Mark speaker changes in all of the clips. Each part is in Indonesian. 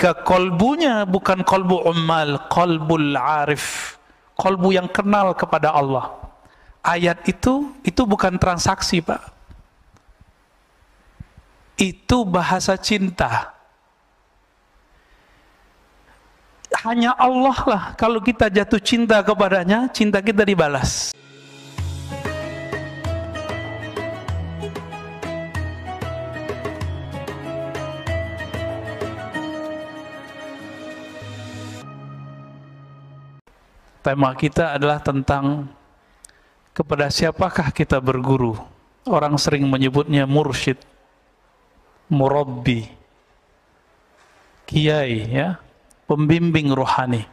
Speaker 1: Jika kolbunya bukan kolbu ummal, kolbul arif, kolbu yang kenal kepada Allah. Ayat itu bukan transaksi, Pak. Itu bahasa cinta. Hanya Allah lah, kalau kita jatuh cinta kepadanya, cinta kita dibalas. Tema kita adalah tentang kepada siapakah kita berguru. Orang sering menyebutnya mursyid, murabbi, kiai, ya, pembimbing rohani.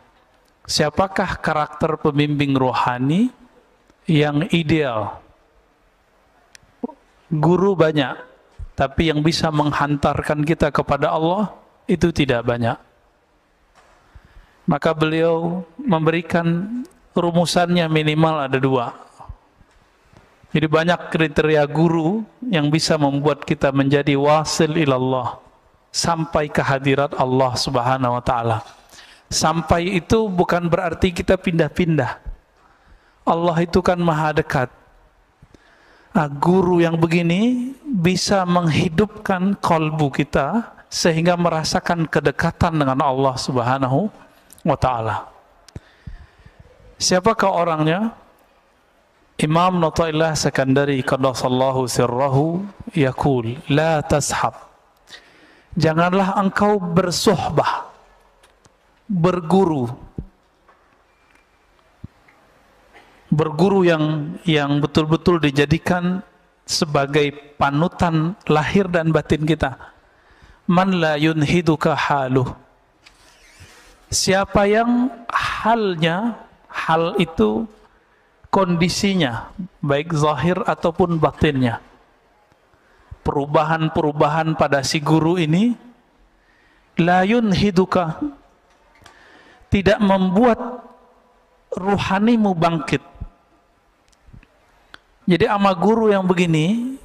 Speaker 1: Siapakah karakter pembimbing rohani yang ideal? Guru banyak, tapi yang bisa menghantarkan kita kepada Allah itu tidak banyak. Maka beliau memberikan rumusannya minimal ada 2. Jadi banyak kriteria guru yang bisa membuat kita menjadi wasil ilallah, sampai ke hadirat Allah Subhanahu wa ta'ala. Sampai itu bukan berarti kita pindah-pindah. Allah itu kan maha dekat. Guru yang begini bisa menghidupkan kalbu kita sehingga merasakan kedekatan dengan Allah Subhanahu wa ta'ala. Siapakah orangnya? Imam Nata'illah Sekandari qaddasallahu sirrahu yaqul la tashab, janganlah engkau bersohbah, berguru yang betul-betul dijadikan sebagai panutan lahir dan batin kita. Man la yunhiduka haluh, siapa yang hal itu kondisinya, baik zahir ataupun batinnya, perubahan-perubahan pada si guru ini, la yunhiduka, tidak membuat ruhanimu bangkit. Jadi ama guru yang begini,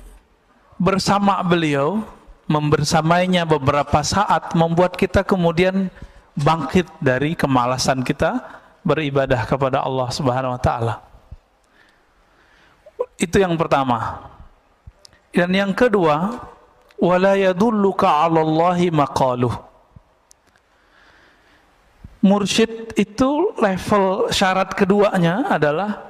Speaker 1: bersama beliau, membersamainya beberapa saat, membuat kita kemudian bangkit dari kemalasan kita beribadah kepada Allah Subhanahu wa ta'ala. Itu yang pertama. Dan yang kedua, wala yadulluka 'ala Allahi maqaluh. Mursyid itu level syarat keduanya adalah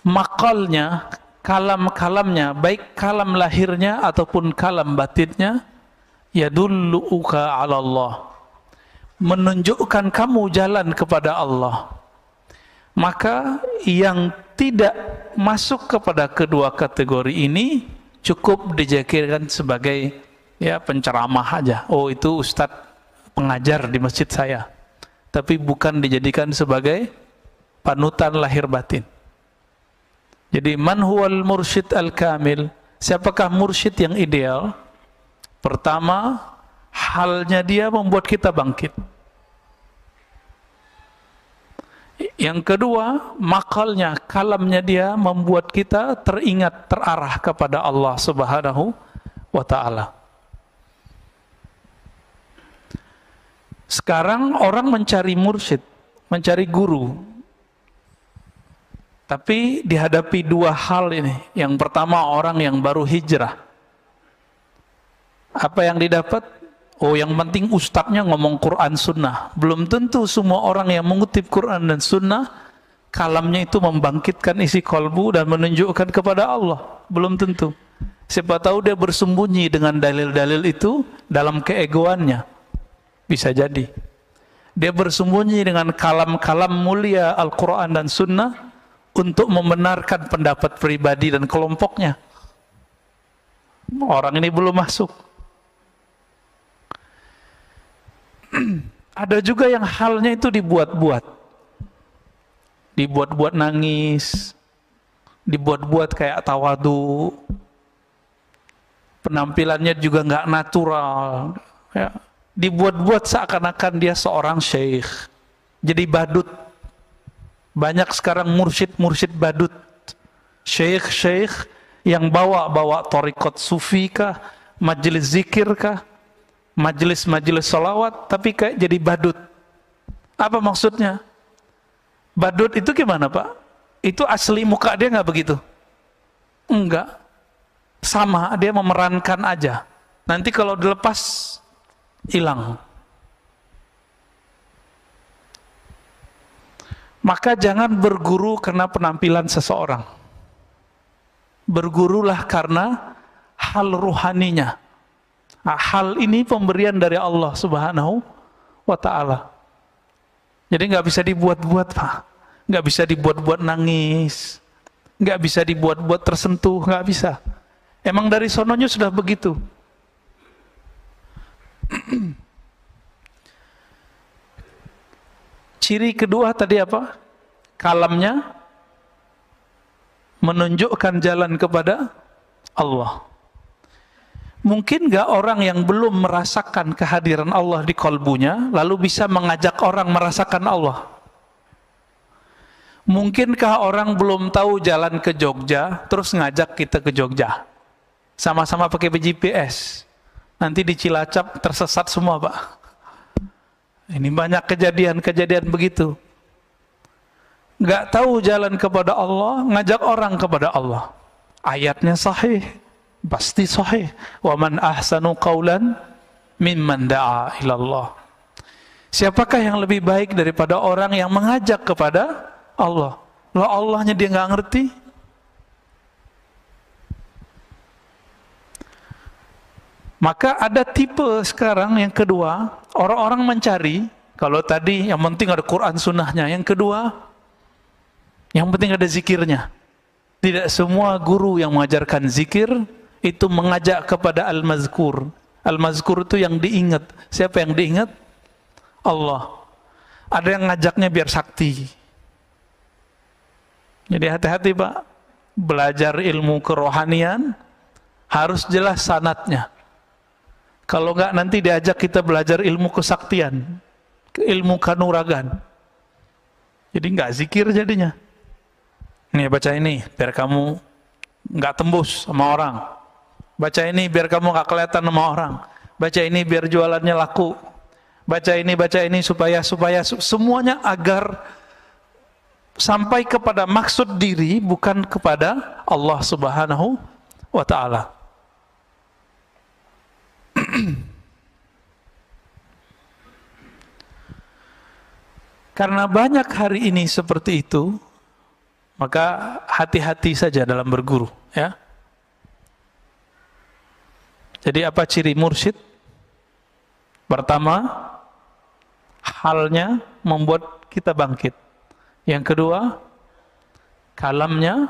Speaker 1: maqalnya, kalam-kalamnya, baik kalam lahirnya ataupun kalam batinnya, yadulluka 'ala Allah, menunjukkan kamu jalan kepada Allah. Maka yang tidak masuk kepada kedua kategori ini cukup dijadikan sebagai penceramah aja. Oh, itu ustadz pengajar di masjid saya, tapi bukan dijadikan sebagai panutan lahir batin. Jadi man huwal mursyid al-kamil, siapakah mursyid yang ideal? Pertama, halnya dia membuat kita bangkit. Yang kedua, makalnya, kalamnya dia membuat kita teringat, terarah kepada Allah Subhanahu wa ta'ala. Sekarang orang mencari mursyid, mencari guru, tapi dihadapi 2 hal ini. Yang pertama, orang yang baru hijrah. Apa yang didapat? Oh, yang penting ustadznya ngomong Quran Sunnah. Belum tentu semua orang yang mengutip Quran dan Sunnah kalamnya itu membangkitkan isi kalbu dan menunjukkan kepada Allah. Belum tentu. Siapa tahu dia bersembunyi dengan dalil-dalil itu dalam keegoannya. Bisa jadi. Dia bersembunyi dengan kalam-kalam mulia Al-Quran dan Sunnah untuk membenarkan pendapat pribadi dan kelompoknya. Orang ini belum masuk. Ada juga yang halnya itu dibuat-buat. Dibuat-buat nangis, dibuat-buat kayak tawadu. Penampilannya juga nggak natural. Ya. Dibuat-buat seakan-akan dia seorang syekh. Jadi badut. Banyak sekarang mursyid-mursyid badut. Syekh-syekh yang bawa-bawa thariqat sufi kah, majelis zikir kah, majelis-majelis sholawat, tapi kayak jadi badut. Apa maksudnya? Badut itu gimana Pak? Itu asli muka dia nggak begitu? Enggak. Sama, dia memerankan aja. Nanti kalau dilepas, hilang. Maka jangan berguru karena penampilan seseorang. Bergurulah karena hal ruhaninya. Nah, hal ini pemberian dari Allah Subhanahu wa Ta'ala. Jadi nggak bisa dibuat-buat Pak. Nggak bisa dibuat-buat nangis. Nggak bisa dibuat-buat tersentuh. Nggak bisa. Emang dari sononya sudah begitu. Ciri kedua tadi apa? Kalamnya menunjukkan jalan kepada Allah. Mungkin gak orang yang belum merasakan kehadiran Allah di kalbunya, lalu bisa mengajak orang merasakan Allah? Mungkinkah orang belum tahu jalan ke Jogja, terus ngajak kita ke Jogja? Sama-sama pakai GPS. Nanti di Cilacap tersesat semua Pak. Ini banyak kejadian-kejadian begitu. Gak tahu jalan kepada Allah, ngajak orang kepada Allah. Ayatnya sahih, pasti sahih. Wa man ahsanu qawlan mimman da'a ilallah. Siapakah yang lebih baik daripada orang yang mengajak kepada Allah? Lah Allahnya dia nggak ngerti. Maka ada tipe sekarang yang kedua, orang-orang mencari, kalau tadi yang penting ada Quran sunnahnya, yang kedua, yang penting ada zikirnya. Tidak semua guru yang mengajarkan zikir itu mengajak kepada al-mazkur. Al-mazkur itu yang diingat. Siapa yang diingat? Allah. Ada yang ngajaknya biar sakti. Jadi hati-hati Pak. Belajar ilmu kerohanian harus jelas sanadnya. Kalau enggak nanti diajak kita belajar ilmu kesaktian, ilmu kanuragan. Jadi enggak zikir jadinya. Nih baca ini biar kamu enggak tembus sama orang. Baca ini biar kamu enggak kelihatan sama orang. Baca ini biar jualannya laku. Baca ini supaya semuanya agar sampai kepada maksud diri bukan kepada Allah Subhanahu wa Ta'ala. Karena banyak hari ini seperti itu, maka hati-hati saja dalam berguru, ya. Jadi apa ciri mursyid? Pertama, halnya membuat kita bangkit. Yang kedua, kalamnya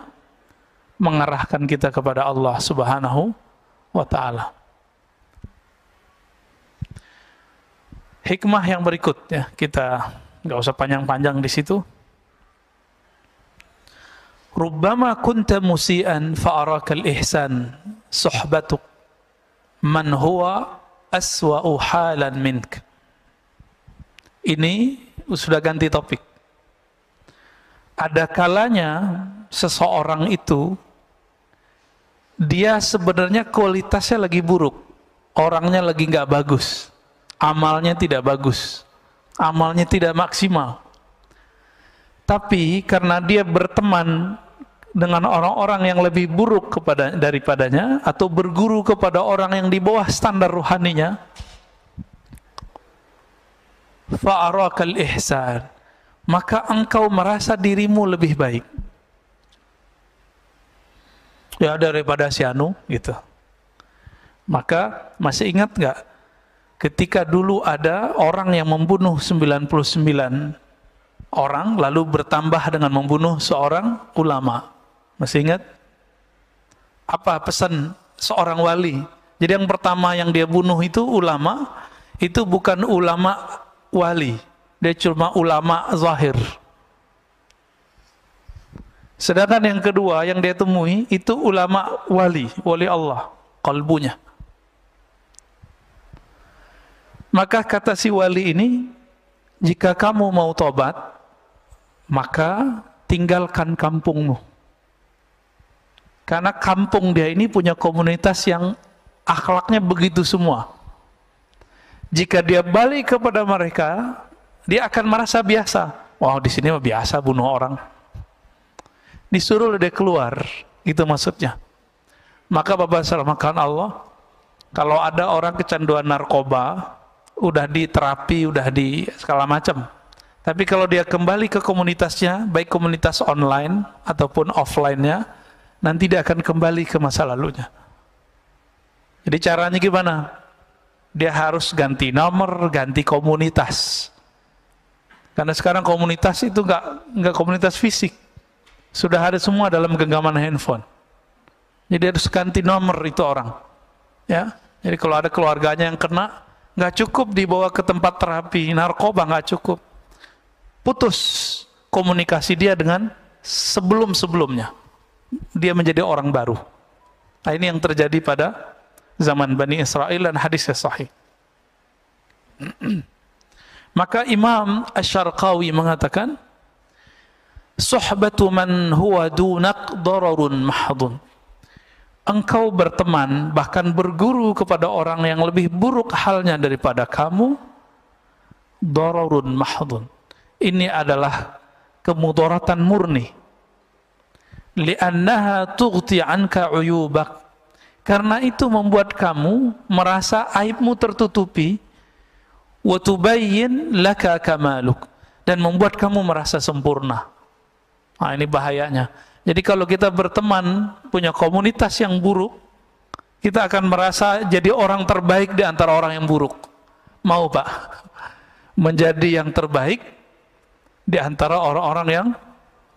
Speaker 1: mengarahkan kita kepada Allah Subhanahu wa Ta'ala. Hikmah yang berikut, ya, kita nggak usah panjang-panjang di situ. Rubbama kunta musian fa'arakal ihsan suhbatuk man huwa aswa'u halan mink. Ini sudah ganti topik. Ada kalanya seseorang itu dia sebenarnya kualitasnya lagi buruk, orangnya lagi nggak bagus, amalnya tidak bagus, amalnya tidak maksimal. Tapi karena dia berteman dengan orang-orang yang lebih buruk daripadanya, atau berguru kepada orang yang di bawah standar ruhaninya, fa'arakal ihsan, maka engkau merasa dirimu lebih baik. Ya daripada si Anu gitu. Maka masih ingat nggak ketika dulu ada orang yang membunuh 99 orang lalu bertambah dengan membunuh seorang ulama? Masih ingat? Apa pesan seorang wali? Jadi yang pertama yang dia bunuh itu ulama, itu bukan ulama wali, dia cuma ulama zahir. Sedangkan yang kedua yang dia temui itu ulama wali, wali Allah, kalbunya. Maka kata si wali ini, jika kamu mau tobat, maka tinggalkan kampungmu. Karena kampung dia ini punya komunitas yang akhlaknya begitu semua. Jika dia balik kepada mereka, dia akan merasa biasa. Wow, di sini mah biasa bunuh orang. Disuruh dia keluar, itu maksudnya. Maka Bapak selamatkan Allah, kalau ada orang kecanduan narkoba, udah di terapi, udah di segala macam. Tapi kalau dia kembali ke komunitasnya, baik komunitas online ataupun offline-nya, nanti dia akan kembali ke masa lalunya. Jadi caranya gimana? Dia harus ganti nomor, ganti komunitas. Karena sekarang komunitas itu nggak komunitas fisik. Sudah ada semua dalam genggaman handphone. Jadi harus ganti nomor itu orang. Ya. Jadi kalau ada keluarganya yang kena, nggak cukup dibawa ke tempat terapi narkoba, nggak cukup. Putus komunikasi dia dengan sebelum-sebelumnya. Dia menjadi orang baru. Nah, ini yang terjadi pada zaman Bani Israel dan hadisnya sahih. Maka Imam Asy-Syarqawi mengatakan, suhbatu man huwa dunak dararun mahdun. Engkau berteman, bahkan berguru kepada orang yang lebih buruk halnya daripada kamu, dararun mahdun. Ini adalah kemudaratan murni. Li'annaha tughti anka uyubak. Karena itu membuat kamu merasa aibmu tertutupi, wa tubayyin laka kamaluk, dan membuat kamu merasa sempurna. Nah, ini bahayanya. Jadi kalau kita berteman, punya komunitas yang buruk, kita akan merasa jadi orang terbaik di antara orang yang buruk. Mau Pak? Menjadi yang terbaik di antara orang-orang yang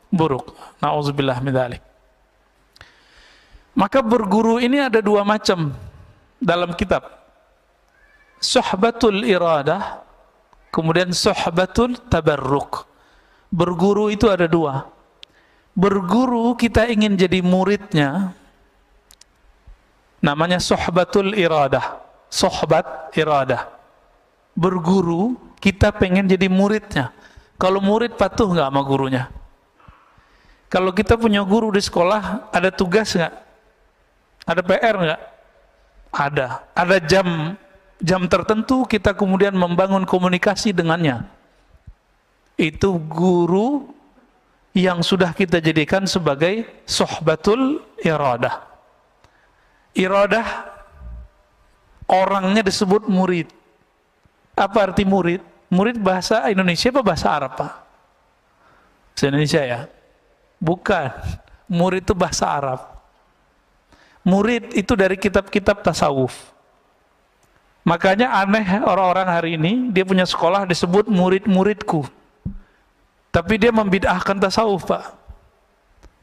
Speaker 1: buruk. Na'udzubillah min dzalik. Maka berguru ini ada dua macam dalam kitab. Suhbatul iradah, kemudian suhbatul tabarruk. Berguru itu ada dua. Berguru kita ingin jadi muridnya, namanya suhbatul iradah. Suhbat iradah. Berguru kita pengen jadi muridnya. Kalau murid patuh nggak sama gurunya? Kalau kita punya guru di sekolah, ada tugas nggak? Ada PR nggak? Ada. Ada jam tertentu kita kemudian membangun komunikasi dengannya. Itu guru yang sudah kita jadikan sebagai suhbatul iradah. Iradah orangnya disebut murid. Apa arti murid? Murid bahasa Indonesia apa bahasa Arab, Pak? Bahasa Indonesia ya? Bukan. Murid itu bahasa Arab. Murid itu dari kitab-kitab tasawuf. Makanya aneh orang-orang hari ini, dia punya sekolah disebut murid-muridku. Tapi dia membid'ahkan tasawuf, Pak.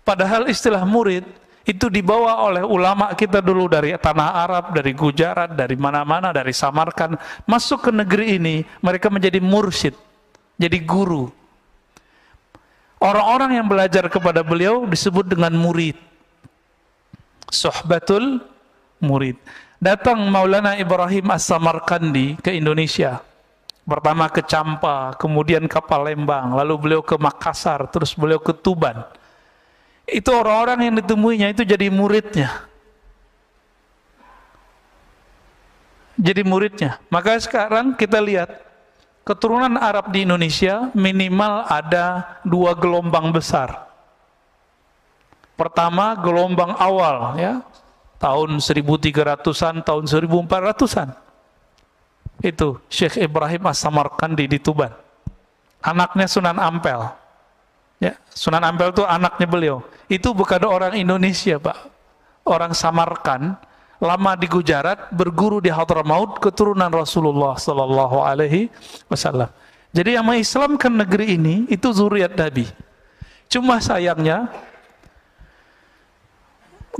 Speaker 1: Padahal istilah murid itu dibawa oleh ulama kita dulu dari tanah Arab, dari Gujarat, dari mana-mana, dari Samarkand, masuk ke negeri ini, mereka menjadi mursyid, jadi guru. Orang-orang yang belajar kepada beliau disebut dengan murid. Suhbatul murid. Datang Maulana Ibrahim As-Samarkandi ke Indonesia. Pertama ke Campa, kemudian ke Palembang, lalu beliau ke Makassar, terus beliau ke Tuban. Itu orang-orang yang ditemuinya itu jadi muridnya. Jadi muridnya. Maka sekarang kita lihat keturunan Arab di Indonesia minimal ada 2 gelombang besar. Pertama gelombang awal ya, tahun 1300-an, tahun 1400-an. Itu Syekh Ibrahim As-Samarkandi di Tuban. Anaknya Sunan Ampel. Ya, Sunan Ampel itu anaknya beliau. Itu bukan orang Indonesia, Pak. Orang Samarkand, lama di Gujarat, berguru di Hadramaut, keturunan Rasulullah sallallahu alaihi wasallam. Jadi yang mengislamkan negeri ini itu zuriat Nabi. Cuma sayangnya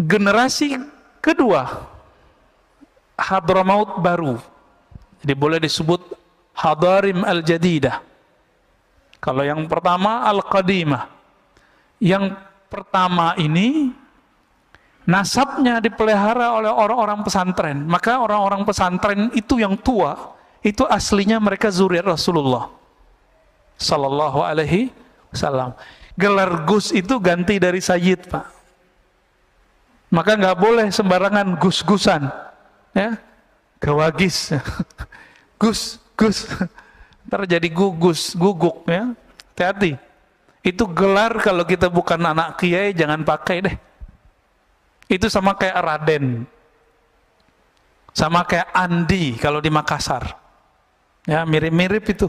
Speaker 1: generasi kedua Hadramaut baru. Jadi boleh disebut Hadarim al-Jadidah. Kalau yang pertama Al-Qadimah. Yang pertama ini nasabnya dipelihara oleh orang-orang pesantren. Maka orang-orang pesantren itu yang tua, itu aslinya mereka zuriat Rasulullah sallallahu alaihi wasallam. Gelar Gus itu ganti dari Sayyid, Pak. Maka nggak boleh sembarangan gus-gusan, ya, gawagis. Gus, Gus. Ntar jadi gugus, guguk ya. Hati-hati. Itu gelar kalau kita bukan anak kiai jangan pakai deh. Itu sama kayak Raden. Sama kayak Andi kalau di Makassar. Ya, mirip-mirip itu.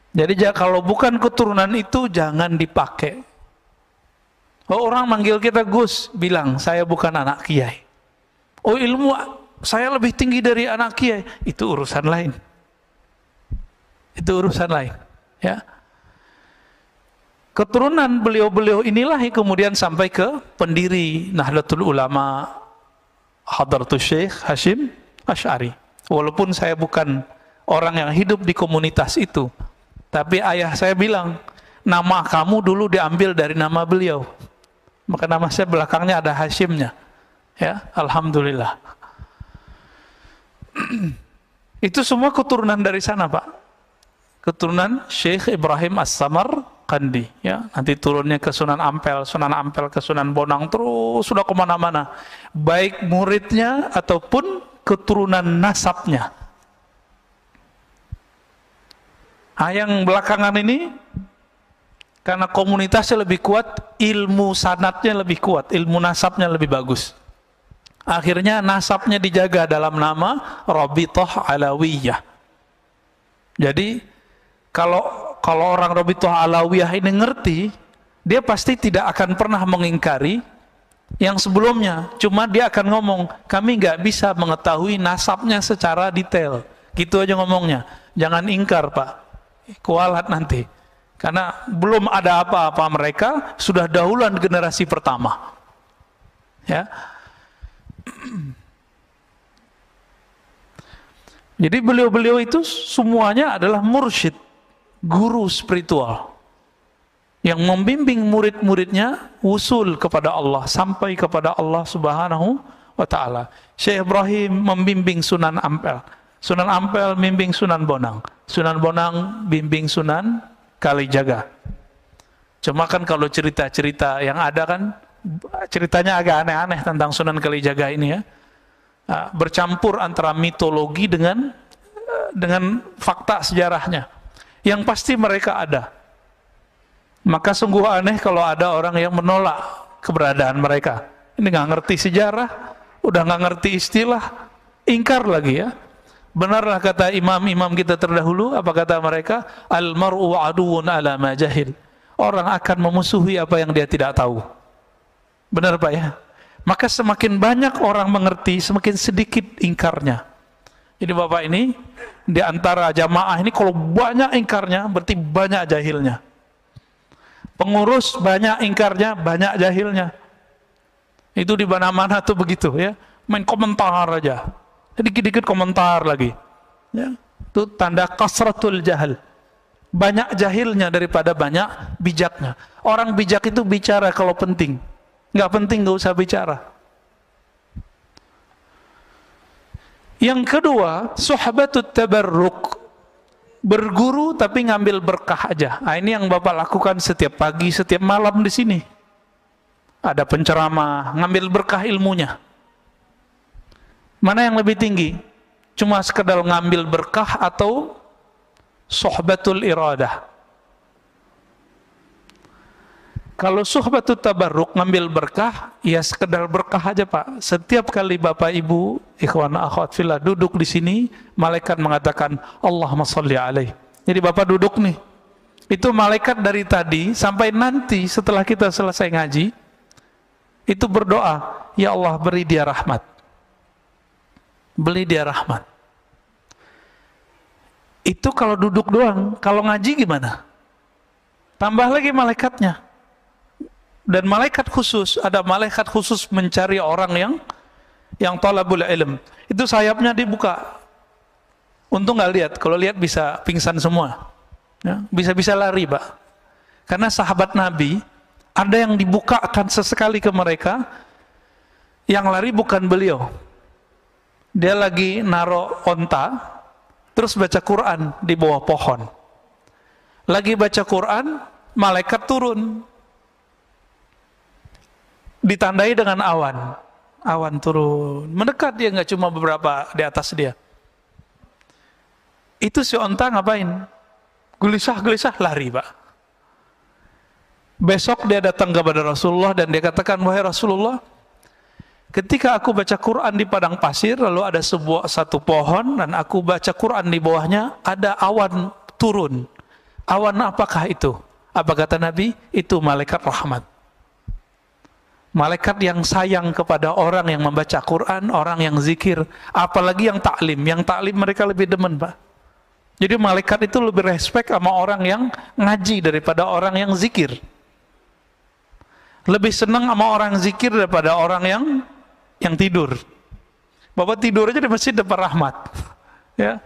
Speaker 1: Jadi kalau bukan keturunan itu jangan dipakai. Oh, orang manggil kita Gus, bilang saya bukan anak kiai. Oh, ilmu saya lebih tinggi dari anak kiai, itu urusan lain. Itu urusan lain, ya. Keturunan beliau-beliau inilah yang kemudian sampai ke pendiri Nahdlatul Ulama Hadratus Syekh Hashim Asy'ari. Walaupun saya bukan orang yang hidup di komunitas itu, tapi ayah saya bilang, nama kamu dulu diambil dari nama beliau. Maka nama saya belakangnya ada Hashimnya. Ya, alhamdulillah. Itu semua keturunan dari sana, Pak. Keturunan Syekh Ibrahim As-Samarqandi, ya. Nanti turunnya ke Sunan Ampel ke Sunan Bonang, terus sudah kemana-mana. Baik muridnya ataupun keturunan nasabnya. Nah, yang belakangan ini karena komunitasnya lebih kuat, ilmu sanadnya lebih kuat, ilmu nasabnya lebih bagus. Akhirnya nasabnya dijaga dalam nama Rabithah Alawiyah. Jadi kalau orang Rabithah Alawiyah ini ngerti, dia pasti tidak akan pernah mengingkari yang sebelumnya. Cuma dia akan ngomong, kami nggak bisa mengetahui nasabnya secara detail. Gitu aja ngomongnya. Jangan ingkar, Pak. Kualat nanti. Karena belum ada apa-apa, mereka sudah dahuluan generasi pertama. Ya. Jadi beliau-beliau itu semuanya adalah mursyid, guru spiritual yang membimbing murid-muridnya wusul kepada Allah, sampai kepada Allah Subhanahu wa taala. Syekh Ibrahim membimbing Sunan Ampel, Sunan Ampel membimbing Sunan Bonang, Sunan Bonang bimbing Sunan Kalijaga. Cuma kan kalau cerita-cerita yang ada kan ceritanya agak aneh-aneh tentang Sunan Kalijaga ini ya. Bercampur antara mitologi dengan fakta sejarahnya. Yang pasti mereka ada. Maka sungguh aneh kalau ada orang yang menolak keberadaan mereka. Ini nggak ngerti sejarah, udah nggak ngerti istilah, ingkar lagi ya. Benarlah kata imam-imam kita terdahulu, apa kata mereka? Al-mar'u aduun ala ma jahil. Orang akan memusuhi apa yang dia tidak tahu. Benar Pak ya? Maka semakin banyak orang mengerti, semakin sedikit ingkarnya. Jadi Bapak ini, di antara jamaah ini kalau banyak ingkarnya, berarti banyak jahilnya. Pengurus banyak ingkarnya, banyak jahilnya. Itu di mana-mana tuh begitu ya. Main komentar aja. Dikit-dikit komentar lagi. Ya. Itu tanda kasratul jahil. Banyak jahilnya daripada banyak bijaknya. Orang bijak itu bicara kalau penting. Nggak penting nggak usah bicara. Yang kedua, suhbatut tabarruk. Berguru tapi ngambil berkah aja. Nah, ini yang Bapak lakukan setiap pagi, setiap malam di sini. Ada penceramah, ngambil berkah ilmunya. Mana yang lebih tinggi? Cuma sekedar ngambil berkah atau suhbatul iradah? Kalau suhbatut tabarruk, ngambil berkah, ya sekedar berkah aja Pak. Setiap kali Bapak Ibu, ikhwan akhwat fillah duduk di sini, malaikat mengatakan Allahumma sholli alaih. Jadi Bapak duduk nih. Itu malaikat dari tadi sampai nanti setelah kita selesai ngaji, itu berdoa, ya Allah beri dia rahmat. Beri dia rahmat. Itu kalau duduk doang, kalau ngaji gimana? Tambah lagi malaikatnya. Dan malaikat khusus, ada malaikat khusus mencari orang yang talabul ilm. Itu sayapnya dibuka. Untung nggak lihat, kalau lihat bisa pingsan semua. Ya, bisa-bisa lari, Pak. Karena sahabat Nabi, ada yang dibukakan sesekali ke mereka, yang lari bukan beliau. Dia lagi naro onta, terus baca Quran di bawah pohon. Lagi baca Quran, malaikat turun. Ditandai dengan awan turun mendekat, dia nggak cuma beberapa di atas dia. Itu si onta ngapain? Gelisah-gelisah lari, Pak. Besok dia datang kepada Rasulullah dan dia katakan, wahai Rasulullah, ketika aku baca Quran di padang pasir, lalu ada satu pohon dan aku baca Quran di bawahnya, ada awan turun. Awan apakah itu? Apa kata Nabi? Itu malaikat rahmat. Malaikat yang sayang kepada orang yang membaca Quran, orang yang zikir, apalagi yang taklim. Yang taklim mereka lebih demen, Pak. Jadi malaikat itu lebih respect sama orang yang ngaji daripada orang yang zikir. Lebih senang sama orang zikir daripada orang yang tidur. Bapak tidur aja di masjid dapat rahmat. Ya.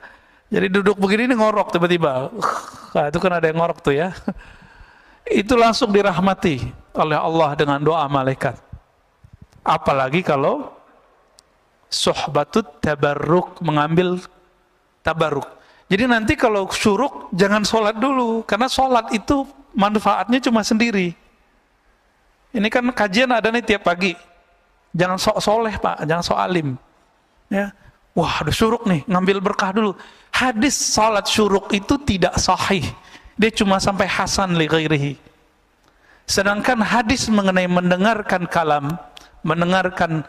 Speaker 1: Jadi duduk begini ini ngorok tiba-tiba. Nah, itu kan ada yang ngorok tuh ya. Itu langsung dirahmati oleh Allah dengan doa malaikat. Apalagi kalau suhbatut tabarruk, mengambil tabarruk. Jadi nanti kalau syuruk jangan sholat dulu, karena sholat itu manfaatnya cuma sendiri. Ini kan kajian ada nih tiap pagi. Jangan sok soleh, Pak, jangan sok alim. Ya. Wah, ada syuruk nih, ngambil berkah dulu. Hadis sholat syuruk itu tidak sahih. Dia cuma sampai hasan li ghairihi. Sedangkan hadis mengenai mendengarkan kalam, mendengarkan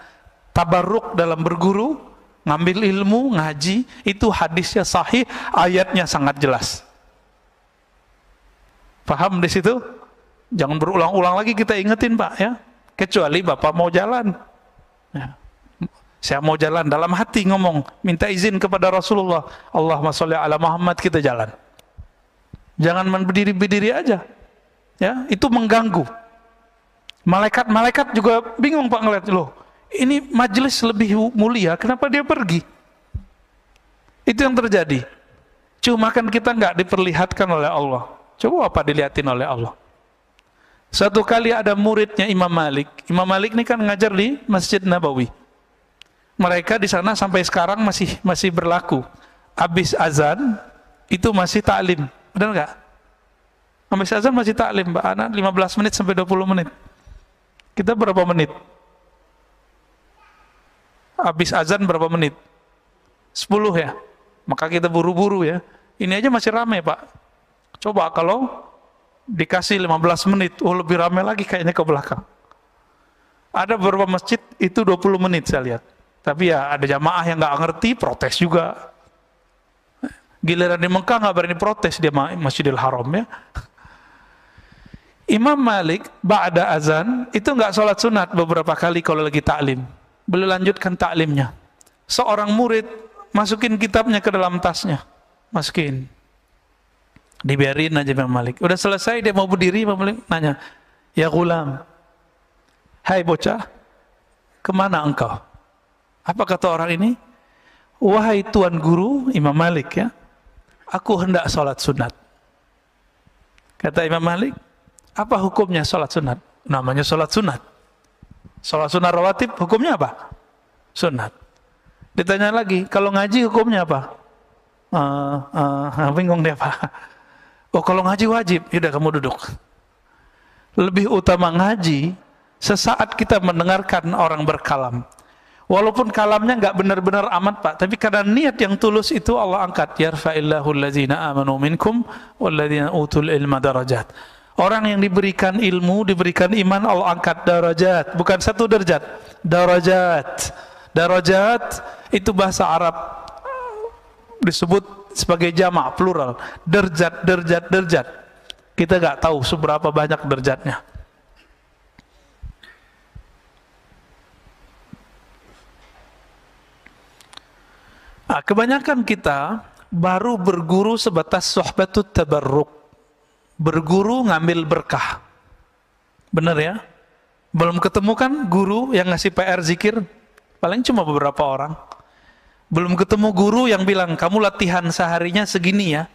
Speaker 1: tabarruk dalam berguru, ngambil ilmu, ngaji, itu hadisnya sahih, ayatnya sangat jelas. Paham di situ? Jangan berulang-ulang lagi kita ingetin, Pak, ya. Kecuali Bapak mau jalan. Ya. Saya mau jalan, dalam hati ngomong, minta izin kepada Rasulullah. Allahumma sholli ala Muhammad, kita jalan. Jangan berdiri-berdiri aja. Ya, itu mengganggu. Malaikat juga bingung, Pak, ngeliat, loh, ini majelis lebih mulia, kenapa dia pergi? Itu yang terjadi. Cuma kan kita nggak diperlihatkan oleh Allah. Coba apa dilihatin oleh Allah. Satu kali ada muridnya Imam Malik. Imam Malik ini kan ngajar di Masjid Nabawi. Mereka di sana sampai sekarang masih berlaku. Habis azan itu masih taklim, benar nggak? Habis azan masih taklim, Mbak Ana, 15 menit sampai 20 menit. Kita berapa menit? Habis azan berapa menit? 10 ya. Maka kita buru-buru ya. Ini aja masih ramai, Pak. Coba kalau dikasih 15 menit, oh lebih ramai lagi kayaknya ke belakang. Ada beberapa masjid itu 20 menit saya lihat. Tapi ya ada jamaah yang nggak ngerti, protes juga. Giliran di Mekah nggak berani protes dia Masjidil Haram ya. Imam Malik ba'da azan itu nggak sholat sunat beberapa kali kalau lagi taklim. Beliau lanjutkan taklimnya. Seorang murid masukin kitabnya ke dalam tasnya, masukin, dibiarin aja Imam Malik. Udah selesai dia mau berdiri, Imam Malik nanya, ya gulam, hai bocah, kemana engkau? Apa kata orang ini? Wahai tuan guru, Imam Malik ya, aku hendak sholat sunat. Kata Imam Malik, apa hukumnya sholat sunat? Namanya sholat sunat. Sholat sunat rawatib hukumnya apa? Sunat. Ditanya lagi, kalau ngaji hukumnya apa? Bingung dia, Pak. Oh, kalau ngaji wajib. Yaudah kamu duduk. Lebih utama ngaji sesaat kita mendengarkan orang berkalam. Walaupun kalamnya nggak benar-benar amat, Pak, tapi karena niat yang tulus itu Allah angkat. Yarfa'illahu allazina amanu minkum walladzina utul ilma darajat. Orang yang diberikan ilmu, diberikan iman, Allah angkat darajat. Bukan satu derajat, darajat. Darajat itu bahasa Arab disebut sebagai jamak, plural. Derjat, derjat, derjat. Kita nggak tahu seberapa banyak derjatnya. Nah, kebanyakan kita baru berguru sebatas sohbatut tabarruk. Berguru ngambil berkah. Benar ya? Belum ketemu kan guru yang ngasih PR zikir? Paling cuma beberapa orang. Belum ketemu guru yang bilang, kamu latihan seharinya segini ya.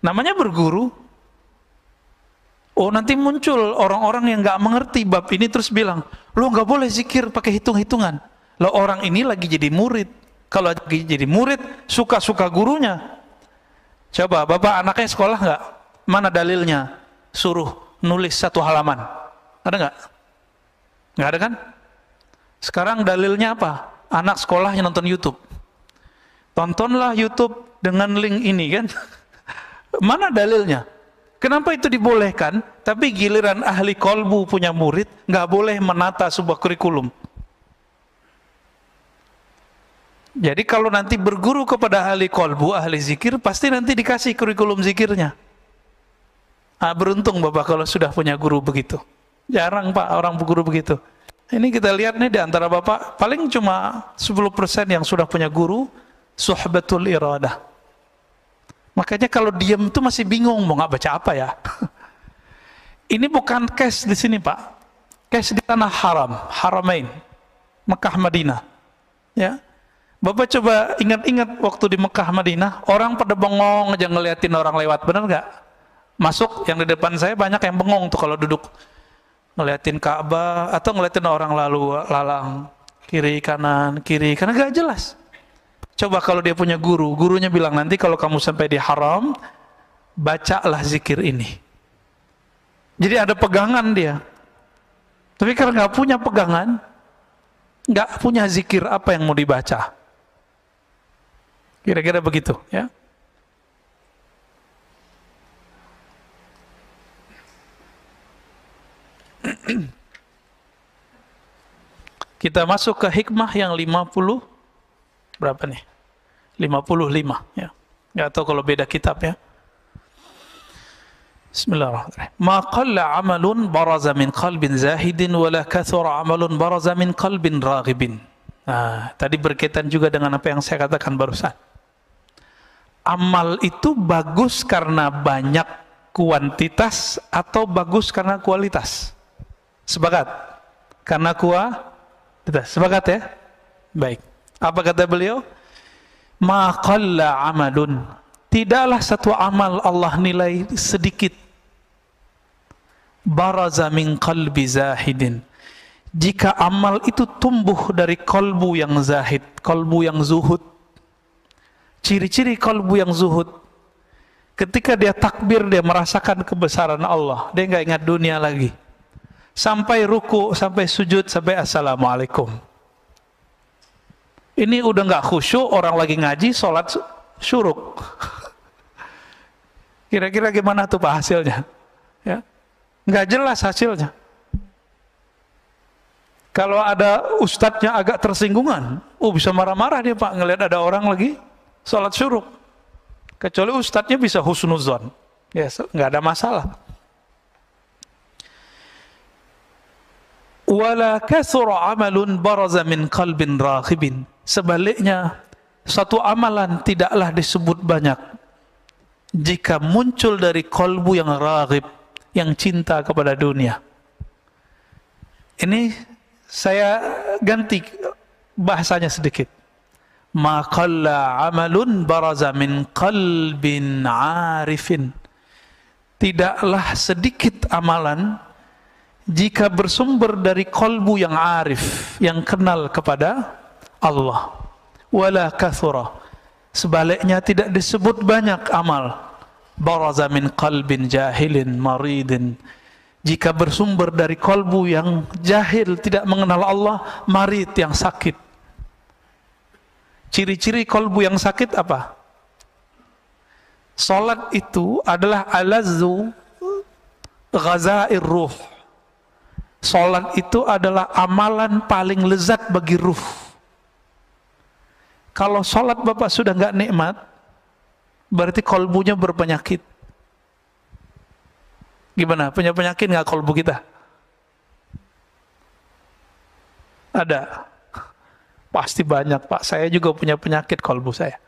Speaker 1: Namanya berguru. Oh, nanti muncul orang-orang yang gak mengerti bab ini terus bilang, lo gak boleh zikir pakai hitung-hitungan. Lo orang ini lagi jadi murid. Kalau lagi jadi murid, suka-suka gurunya. Coba, bapak anaknya sekolah gak? Mana dalilnya? Suruh nulis 1 halaman. Ada nggak? Nggak ada kan? Sekarang dalilnya apa? Anak sekolah yang nonton YouTube. Tontonlah YouTube dengan link ini kan. Mana dalilnya? Kenapa itu dibolehkan, tapi giliran ahli kolbu punya murid, nggak boleh menata sebuah kurikulum. Jadi kalau nanti berguru kepada ahli kolbu, ahli zikir, pasti nanti dikasih kurikulum zikirnya. Nah, beruntung Bapak kalau sudah punya guru begitu. Jarang Pak orang guru begitu. Ini kita lihat nih di antara Bapak, paling cuma 10% yang sudah punya guru, suhbatul iradah. Makanya kalau diam itu masih bingung mau nggak baca apa ya. Ini bukan case di sini Pak, case di tanah haram, Haramain, Mekah Madinah. Ya, Bapak coba ingat-ingat waktu di Mekah Madinah, orang pada bengong aja ngeliatin orang lewat, benar nggak? Masuk yang di depan saya banyak yang bengong tuh kalau duduk ngeliatin Ka'bah atau ngeliatin orang lalu lalang kiri kanan nggak jelas. Coba kalau dia punya guru, gurunya bilang nanti kalau kamu sampai di haram, bacalah zikir ini. Jadi ada pegangan dia. Tapi karena nggak punya pegangan, nggak punya zikir, apa yang mau dibaca? Kira-kira begitu, ya. Kita masuk ke hikmah yang 50 berapa nih? 55 ya. Enggak tahu kalau beda kitab ya. Bismillahirrahmanirrahim. Ma qalla 'amalun baraza min qalbin zahidin wala kathura 'amalun baraza min qalbin raghibin. Nah, tadi berkaitan juga dengan apa yang saya katakan barusan. Amal itu bagus karena banyak kuantitas atau bagus karena kualitas? Sepakat? Karena kualitas. Sepakat ya? Baik. Apa kata beliau? Ma qalla amalun. Tidaklah satu amal Allah nilai sedikit. Baraza min qalbi zahidin. Jika amal itu tumbuh dari kolbu yang zahid, kolbu yang zuhud. Ciri-ciri kolbu yang zuhud, ketika dia takbir, dia merasakan kebesaran Allah, dia nggak ingat dunia lagi. Sampai ruku, sampai sujud, sampai assalamualaikum. Ini udah nggak khusyuk, orang lagi ngaji, sholat syuruk. Kira-kira gimana tuh Pak hasilnya? Ya, nggak jelas hasilnya. Kalau ada ustadznya agak tersinggungan, bisa marah-marah dia Pak, ngelihat ada orang lagi sholat syuruk. Kecuali ustadznya bisa husnuzon, ya nggak ada masalah. Wala kathura amalun baraza min qalbin raghibin. Sebaliknya, satu amalan tidaklah disebut banyak jika muncul dari kolbu yang raghib, yang cinta kepada dunia. Ini saya ganti bahasanya sedikit. Ma qalla amalun baraza min qalbin arifin. Tidaklah sedikit amalan jika bersumber dari kolbu yang arif, yang kenal kepada Allah. Wala kathura. Sebaliknya tidak disebut banyak amal. Baraza min qalbin jahilin maridin. Jika bersumber dari kolbu yang jahil, tidak mengenal Allah, marid, yang sakit. Ciri-ciri kolbu yang sakit apa? Salat itu adalah alazzu ghazair ruh. Salat itu adalah amalan paling lezat bagi ruh. Kalau salat Bapak sudah nggak nikmat, berarti kolbunya berpenyakit. Gimana? Punya penyakit nggak kolbu kita? Ada? Pasti banyak Pak. Saya juga punya penyakit kolbu saya.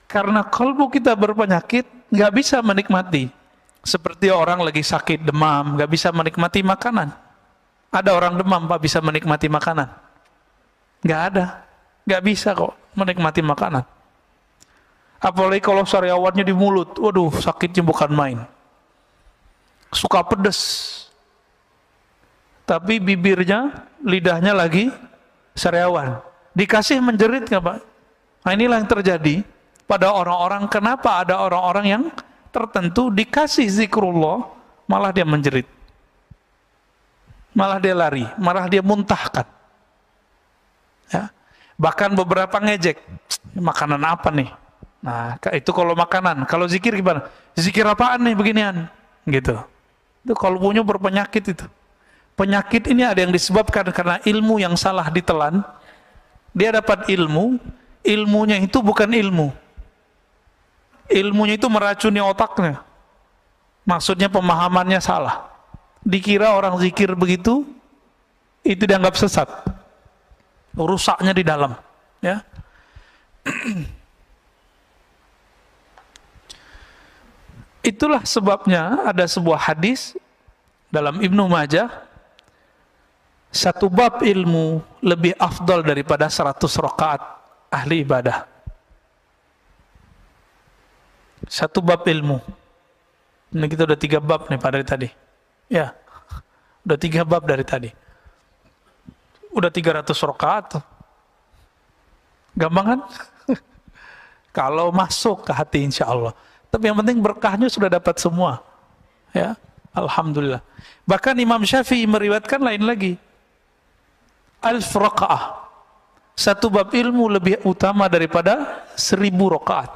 Speaker 1: Karena kolbu kita berpenyakit, nggak bisa menikmati. Seperti orang lagi sakit demam, nggak bisa menikmati makanan. Ada orang demam Pak bisa menikmati makanan? Nggak ada, nggak bisa kok menikmati makanan. Apalagi kalau sariawannya di mulut, waduh sakitnya bukan main. Suka pedes, tapi bibirnya, lidahnya lagi sariawan. Dikasih menjerit nggak Pak? Nah inilah yang terjadi pada orang-orang. Kenapa ada orang-orang yang tertentu dikasih zikrullah, malah dia menjerit, malah dia lari, malah dia muntahkan. Ya. Bahkan beberapa ngejek, makanan apa nih? Nah, itu kalau makanan. Kalau zikir gimana? Zikir apaan nih beginian? Gitu. Itu kalau punya berpenyakit itu. Penyakit ini ada yang disebabkan karena ilmu yang salah ditelan. Dia dapat ilmu, ilmunya itu bukan ilmu. Ilmunya itu meracuni otaknya. Maksudnya pemahamannya salah. Dikira orang zikir begitu, itu dianggap sesat. Rusaknya di dalam, ya. Itulah sebabnya ada sebuah hadis dalam Ibnu Majah, satu bab ilmu lebih afdal daripada 100 rakaat ahli ibadah. Satu bab ilmu. Ini kita udah 3 bab nih pada tadi. Ya, udah 3 bab dari tadi. Udah 300 rakaat. Gampang kan? Kalau masuk ke hati insya Allah. Tapi yang penting berkahnya sudah dapat semua. Ya, alhamdulillah. Bahkan Imam Syafi'i meriwayatkan lain lagi. 1000 rakaat. Satu bab ilmu lebih utama daripada 1000 rakaat.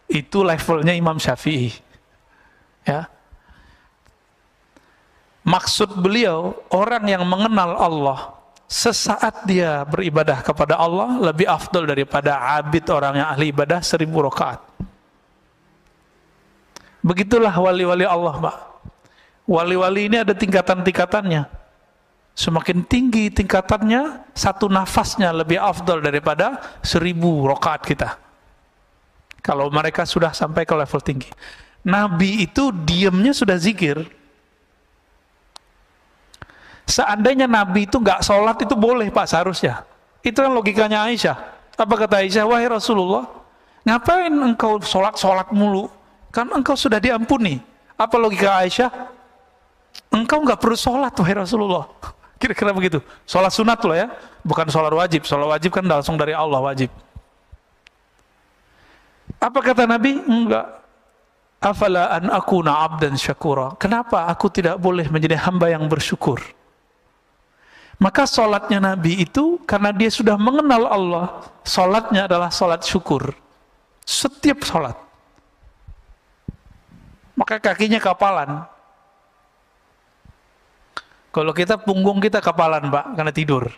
Speaker 1: Itu levelnya Imam Syafi'i. Ya. Maksud beliau, orang yang mengenal Allah sesaat dia beribadah kepada Allah lebih afdal daripada abid orang yang ahli ibadah 1000 rakaat. Begitulah wali-wali Allah, Pak. Wali-wali ini ada tingkatan-tingkatannya. Semakin tinggi tingkatannya, satu nafasnya lebih afdal daripada 1000 rakaat kita. Kalau mereka sudah sampai ke level tinggi. Nabi itu diamnya sudah zikir. Seandainya Nabi itu nggak sholat itu boleh, Pak, seharusnya. Itu kan logikanya Aisyah. Apa kata Aisyah? Wahai Rasulullah, ngapain engkau sholat mulu? Kan engkau sudah diampuni. Apa logika Aisyah? Engkau nggak perlu sholat, wahai Rasulullah. Kira-kira begitu. Sholat sunat loh ya, bukan sholat wajib. Sholat wajib kan langsung dari Allah wajib. Apa kata Nabi? Enggak. Afala an akuna abdan syakura. Kenapa aku tidak boleh menjadi hamba yang bersyukur? Maka sholatnya Nabi itu karena dia sudah mengenal Allah, sholatnya adalah sholat syukur. Setiap sholat. Maka kakinya kapalan. Kalau kita punggung kita kapalan, Pak, karena tidur.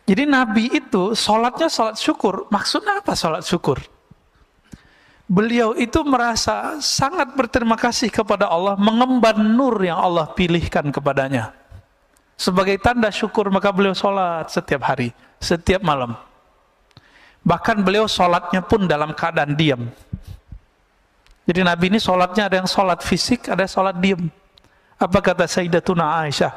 Speaker 1: Jadi Nabi itu sholatnya sholat syukur. Maksudnya apa sholat syukur? Beliau itu merasa sangat berterima kasih kepada Allah, mengemban nur yang Allah pilihkan kepadanya. Sebagai tanda syukur maka beliau sholat setiap hari, setiap malam. Bahkan beliau sholatnya pun dalam keadaan diam. Jadi Nabi ini sholatnya ada yang sholat fisik, ada yang sholat diam. Apa kata Sayyidatuna Aisyah?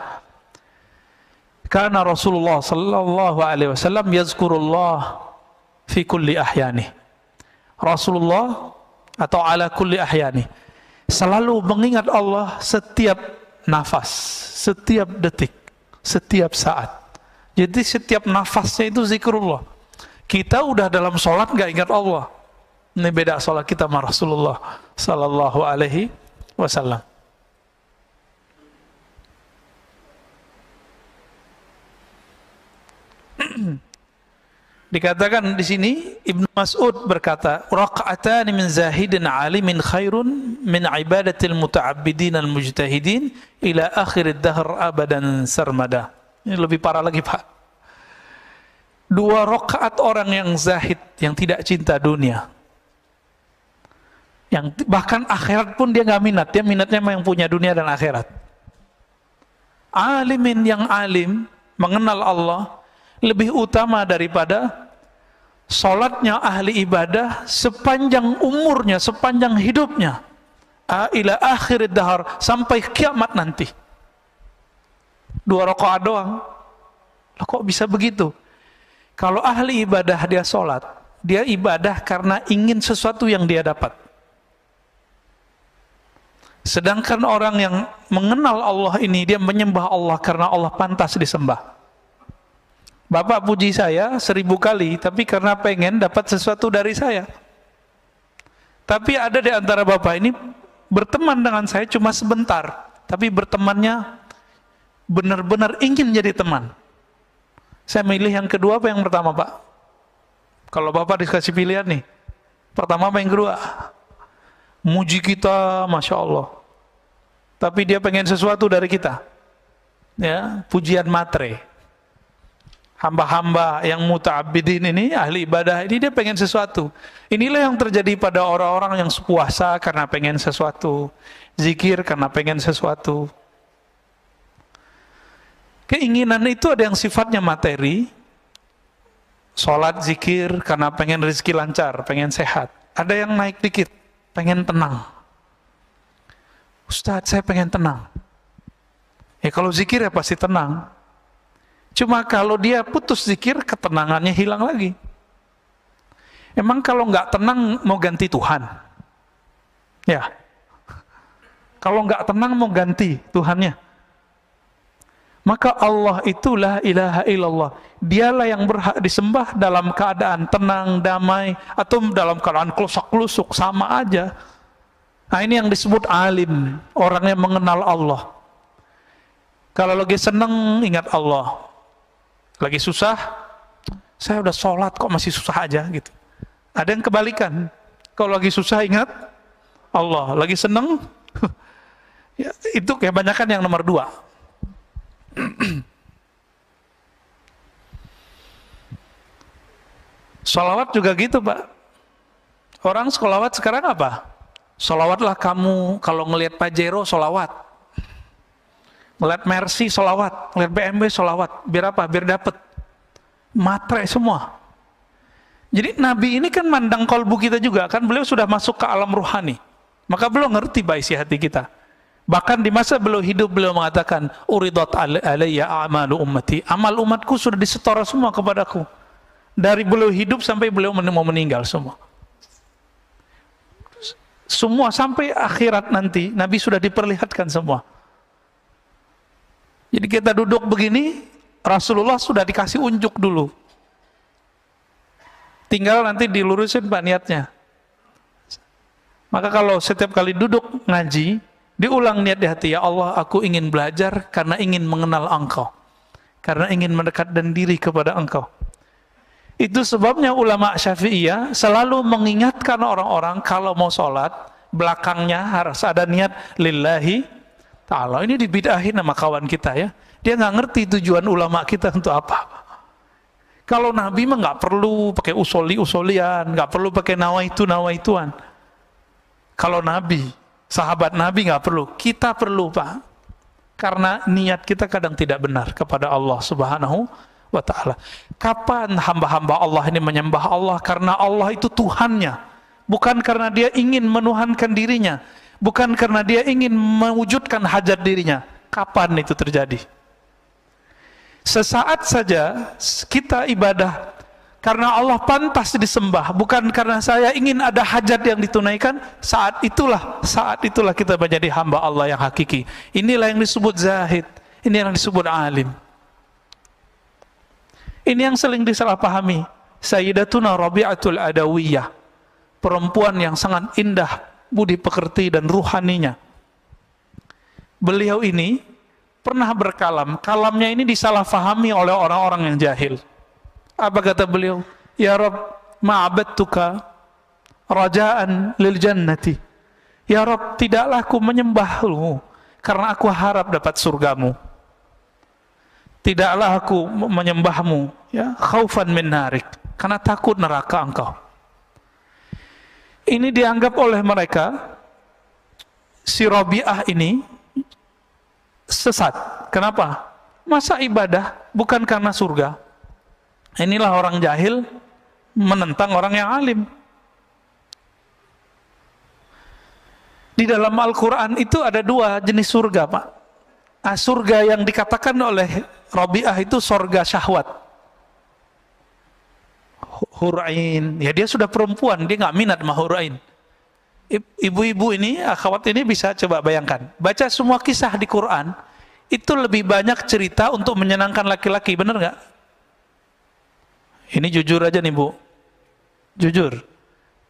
Speaker 1: Karena Rasulullah sallallahu alaihi wasallam yazkurullah fi kulli ahyani. Rasulullah atau ala kulli ahyani selalu mengingat Allah setiap nafas, setiap detik, setiap saat. Jadi setiap nafasnya itu zikrullah. Kita udah dalam sholat nggak ingat Allah. Ini beda sholat kita sama Rasulullah sallallahu alaihi wasallam. Dikatakan di sini Ibnu Mas'ud berkata, "Raq'atan min zahidin 'alimin khairun min ibadatil muta'abbidin al-mujtahidin ila akhir ad-dahr abadan sarmada." Ini lebih parah lagi, Pak. 2 rakaat orang yang zahid, yang tidak cinta dunia. Yang bahkan akhirat pun dia nggak minat, dia minatnya yang punya dunia dan akhirat. Alimin yang alim, mengenal Allah, lebih utama daripada sholatnya ahli ibadah sepanjang umurnya, sepanjang hidupnya, ila akhir dahar, sampai kiamat nanti. 2 rakaat doang. Loh, kok bisa begitu? Kalau ahli ibadah dia sholat, dia ibadah karena ingin sesuatu yang dia dapat. Sedangkan orang yang mengenal Allah ini, dia menyembah Allah karena Allah pantas disembah. Bapak puji saya 1000 kali, tapi karena pengen dapat sesuatu dari saya. Tapi ada di antara bapak ini berteman dengan saya cuma sebentar, tapi bertemannya benar-benar ingin jadi teman. Saya milih yang kedua apa yang pertama, Pak? Kalau Bapak dikasih pilihan nih, pertama apa yang kedua? Muji kita, Masya Allah. Tapi dia pengen sesuatu dari kita. Ya, pujian matre. Hamba-hamba yang muta'abbidin ini, ahli ibadah ini, dia pengen sesuatu. Inilah yang terjadi pada orang-orang yang puasa karena pengen sesuatu. Zikir karena pengen sesuatu. Keinginan itu ada yang sifatnya materi. Sholat, zikir karena pengen rezeki lancar, pengen sehat. Ada yang naik dikit, pengen tenang. Ustadz, saya pengen tenang. Ya kalau zikir ya pasti tenang. Cuma kalau dia putus zikir, ketenangannya hilang lagi. Emang kalau nggak tenang mau ganti Tuhan? Ya. Kalau nggak tenang mau ganti Tuhannya? Maka Allah itulah ilaha illallah. Dialah yang berhak disembah dalam keadaan tenang, damai, atau dalam keadaan kelusak-kelusuk, sama aja. Nah ini yang disebut alim, orang yang mengenal Allah. Kalau lagi seneng, ingat Allah. Lagi susah, saya udah sholat kok masih susah aja gitu. Ada yang kebalikan, kalau lagi susah ingat Allah, lagi seneng, ya, itu kebanyakan yang nomor 2. Sholawat juga gitu, Pak. Orang sholawat sekarang apa? Sholawatlah kamu, kalau ngelihat Pajero sholawat, ngelihat Mercy sholawat, ngelihat BMW sholawat. Biar apa? Biar dapet matre semua. Jadi Nabi ini kan mandang kolbu kita juga, kan beliau sudah masuk ke alam ruhani. Maka beliau ngerti isi hati kita. Bahkan di masa beliau hidup, beliau mengatakan, Uridat alayya a'malu ummati. Amal umatku sudah disetor semua kepadaku. Dari beliau hidup sampai beliau mau meninggal semua. Semua sampai akhirat nanti, Nabi sudah diperlihatkan semua. Jadi kita duduk begini, Rasulullah sudah dikasih unjuk dulu. Tinggal nanti dilurusin Pak niatnya. Maka kalau setiap kali duduk ngaji, diulang niat di hati, ya Allah, aku ingin belajar karena ingin mengenal Engkau. Karena ingin mendekat dan diri kepada Engkau. Itu sebabnya ulama Syafi'iyah selalu mengingatkan orang-orang kalau mau sholat, belakangnya harus ada niat lillahi ta'ala. Ini dibid'ahin sama kawan kita ya. Dia nggak ngerti tujuan ulama kita untuk apa. Kalau Nabi mah nggak perlu pakai usoli-usolian, nggak perlu pakai nawaituan. Kalau Nabi, sahabat Nabi nggak perlu, kita perlu Pak, karena niat kita kadang tidak benar kepada Allah Subhanahu wa Ta'ala. Kapan hamba-hamba Allah ini menyembah Allah? Karena Allah itu Tuhannya, bukan karena dia ingin menuhankan dirinya, bukan karena dia ingin mewujudkan hajat dirinya. Kapan itu terjadi? Sesaat saja kita ibadah karena Allah pantas disembah, bukan karena saya ingin ada hajat yang ditunaikan. Saat itulah kita menjadi hamba Allah yang hakiki. Inilah yang disebut zahid, ini yang disebut alim. Ini yang sering disalahpahami. Sayyidatuna Rabi'atul Adawiyah, perempuan yang sangat indah budi pekerti dan ruhaninya. Beliau ini pernah berkalam, kalamnya ini disalahfahami oleh orang-orang yang jahil. Apa kata beliau? Ya Rabb, ma'abadtuka raja'an lil jannati. Ya Rabb, tidaklah aku menyembahmu karena aku harap dapat surgamu. Tidaklah aku menyembahmu ya, khaufan min narik, karena takut neraka engkau. Ini dianggap oleh mereka, si Rabi'ah ini sesat. Kenapa? Masa ibadah bukan karena surga? Inilah orang jahil menentang orang yang alim. Di dalam Al-Quran itu ada 2 jenis surga, Pak. Surga yang dikatakan oleh Rabi'ah itu surga syahwat. Hurain, ya dia sudah perempuan, dia nggak minat sama hurain. Ibu-ibu ini, akhwat ini bisa coba bayangkan. Baca semua kisah di Quran, itu lebih banyak cerita untuk menyenangkan laki-laki, bener nggak? Ini jujur aja nih Bu, jujur.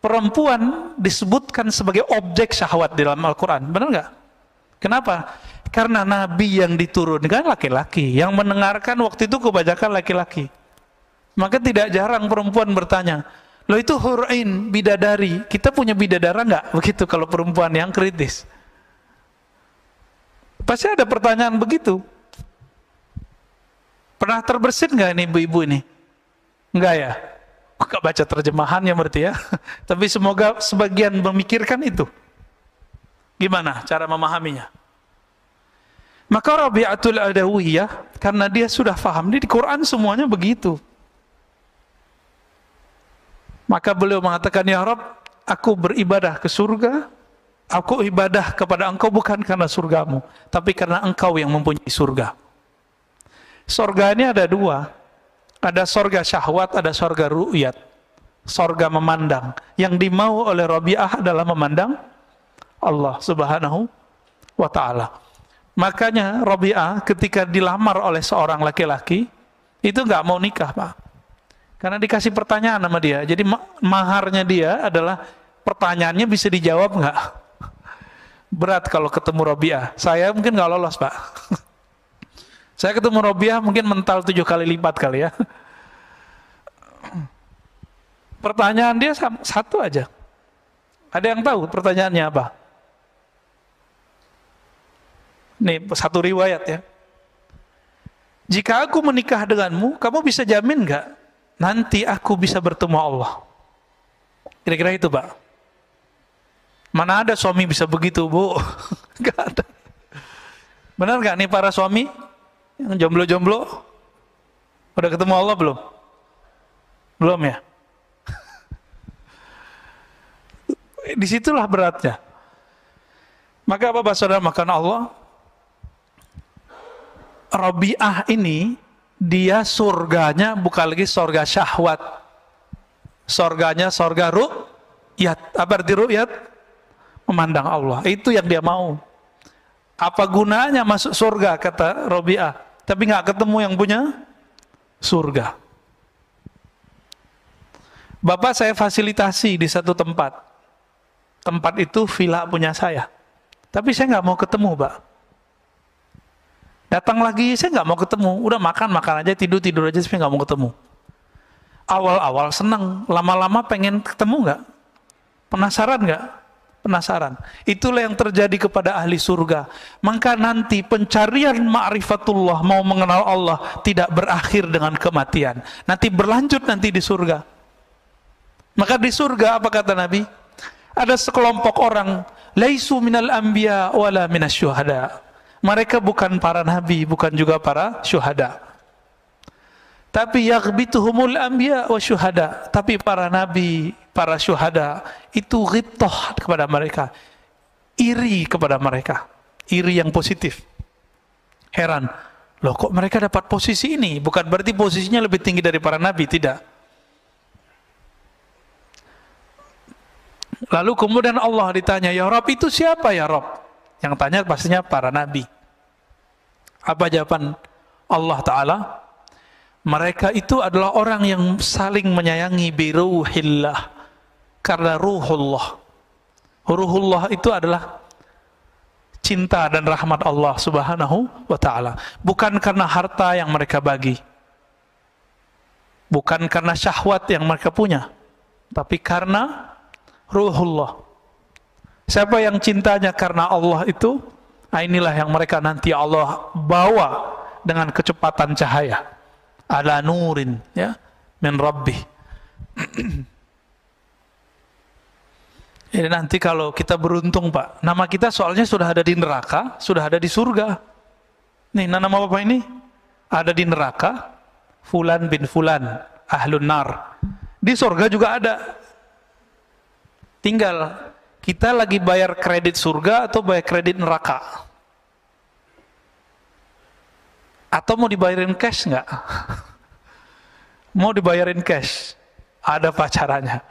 Speaker 1: Perempuan disebutkan sebagai objek syahwat di dalam Al-Quran, bener nggak? Kenapa? Karena nabi yang diturunkan laki-laki, yang mendengarkan waktu itu kebanyakan laki-laki. Maka tidak jarang perempuan bertanya, loh itu hurain, bidadari, kita punya bidadara nggak? Begitu kalau perempuan yang kritis. Pasti ada pertanyaan begitu. Pernah terbersit nggak ini ibu-ibu ini? Enggak ya? Enggak baca terjemahannya berarti ya. Tapi semoga sebagian memikirkan itu. Gimana cara memahaminya? Maka Rabi'atul Adawiyah, karena dia sudah paham, di Quran semuanya begitu. Maka beliau mengatakan, ya Rabb, aku beribadah ke surga, aku ibadah kepada engkau bukan karena surgamu, tapi karena engkau yang mempunyai surga. Surga ini ada dua, ada surga syahwat, ada surga ru'yat, surga memandang. Yang dimau oleh Rabi'ah adalah memandang Allah subhanahu wa ta'ala. Makanya Rabi'ah ketika dilamar oleh seorang laki-laki, itu nggak mau nikah, Pak. Karena dikasih pertanyaan sama dia, jadi maharnya dia adalah pertanyaannya bisa dijawab nggak? Berat kalau ketemu Rabi'ah. Saya mungkin nggak lolos, Pak. Saya ketemu Rabi'ah mungkin mental 7 kali lipat kali ya. Pertanyaan dia satu aja. Ada yang tahu pertanyaannya apa? Nih, satu riwayat ya. Jika aku menikah denganmu, kamu bisa jamin nggak nanti aku bisa bertemu Allah? Kira-kira itu, Pak. Mana ada suami bisa begitu, Bu? Nggak ada. Benar nggak nih para suami yang jomblo-jomblo? Udah ketemu Allah belum? Belum ya? Disitulah beratnya. Maka apa saudara makan Allah? Rabi'ah ini dia surganya bukan lagi surga syahwat, surganya surga ru'yat. Apa arti ru'yat? Memandang Allah. Itu yang dia mau. Apa gunanya masuk surga kata Rabi'ah, tapi nggak ketemu yang punya surga. Bapak saya fasilitasi di satu tempat. Tempat itu villa punya saya. Tapi saya nggak mau ketemu, Pak. Datang lagi, saya nggak mau ketemu. Udah makan aja, tidur aja, tapi nggak mau ketemu. Awal-awal senang, lama-lama pengen ketemu nggak? Penasaran nggak? Penasaran. Itulah yang terjadi kepada ahli surga. Maka nanti pencarian ma'rifatullah, mau mengenal Allah, tidak berakhir dengan kematian. Nanti berlanjut nanti di surga. Maka di surga apa kata Nabi? Ada sekelompok orang, laisu minal anbiya wala minas syuhada. Mereka bukan para nabi, bukan juga para syuhada. Tapi yaghbituhumul anbiya wa syuhada. Tapi para nabi, para syuhada itu ghibtah kepada mereka, iri kepada mereka, iri yang positif. Heran, loh kok mereka dapat posisi ini? Bukan berarti posisinya lebih tinggi dari para nabi, tidak. Lalu kemudian Allah ditanya, ya Rabb itu siapa ya Rabb? Yang tanya pastinya para nabi. Apa jawaban Allah Ta'ala? Mereka itu adalah orang yang saling menyayangi biruhillah, karena ruhullah. Ruhullah itu adalah cinta dan rahmat Allah Subhanahu wa Ta'ala. Bukan karena harta yang mereka bagi, bukan karena syahwat yang mereka punya, tapi karena ruhullah. Siapa yang cintanya karena Allah itu, inilah yang mereka nanti Allah bawa dengan kecepatan cahaya. Ala nurin ya min rabbih. Jadi nanti kalau kita beruntung, Pak, nama kita soalnya sudah ada di neraka, sudah ada di surga. Nih, nama Bapak ini ada di neraka, Fulan bin Fulan, ahlun nar. Di surga juga ada. Tinggal kita lagi bayar kredit surga atau bayar kredit neraka? Atau mau dibayarin cash nggak? Mau dibayarin cash? Ada pacarannya.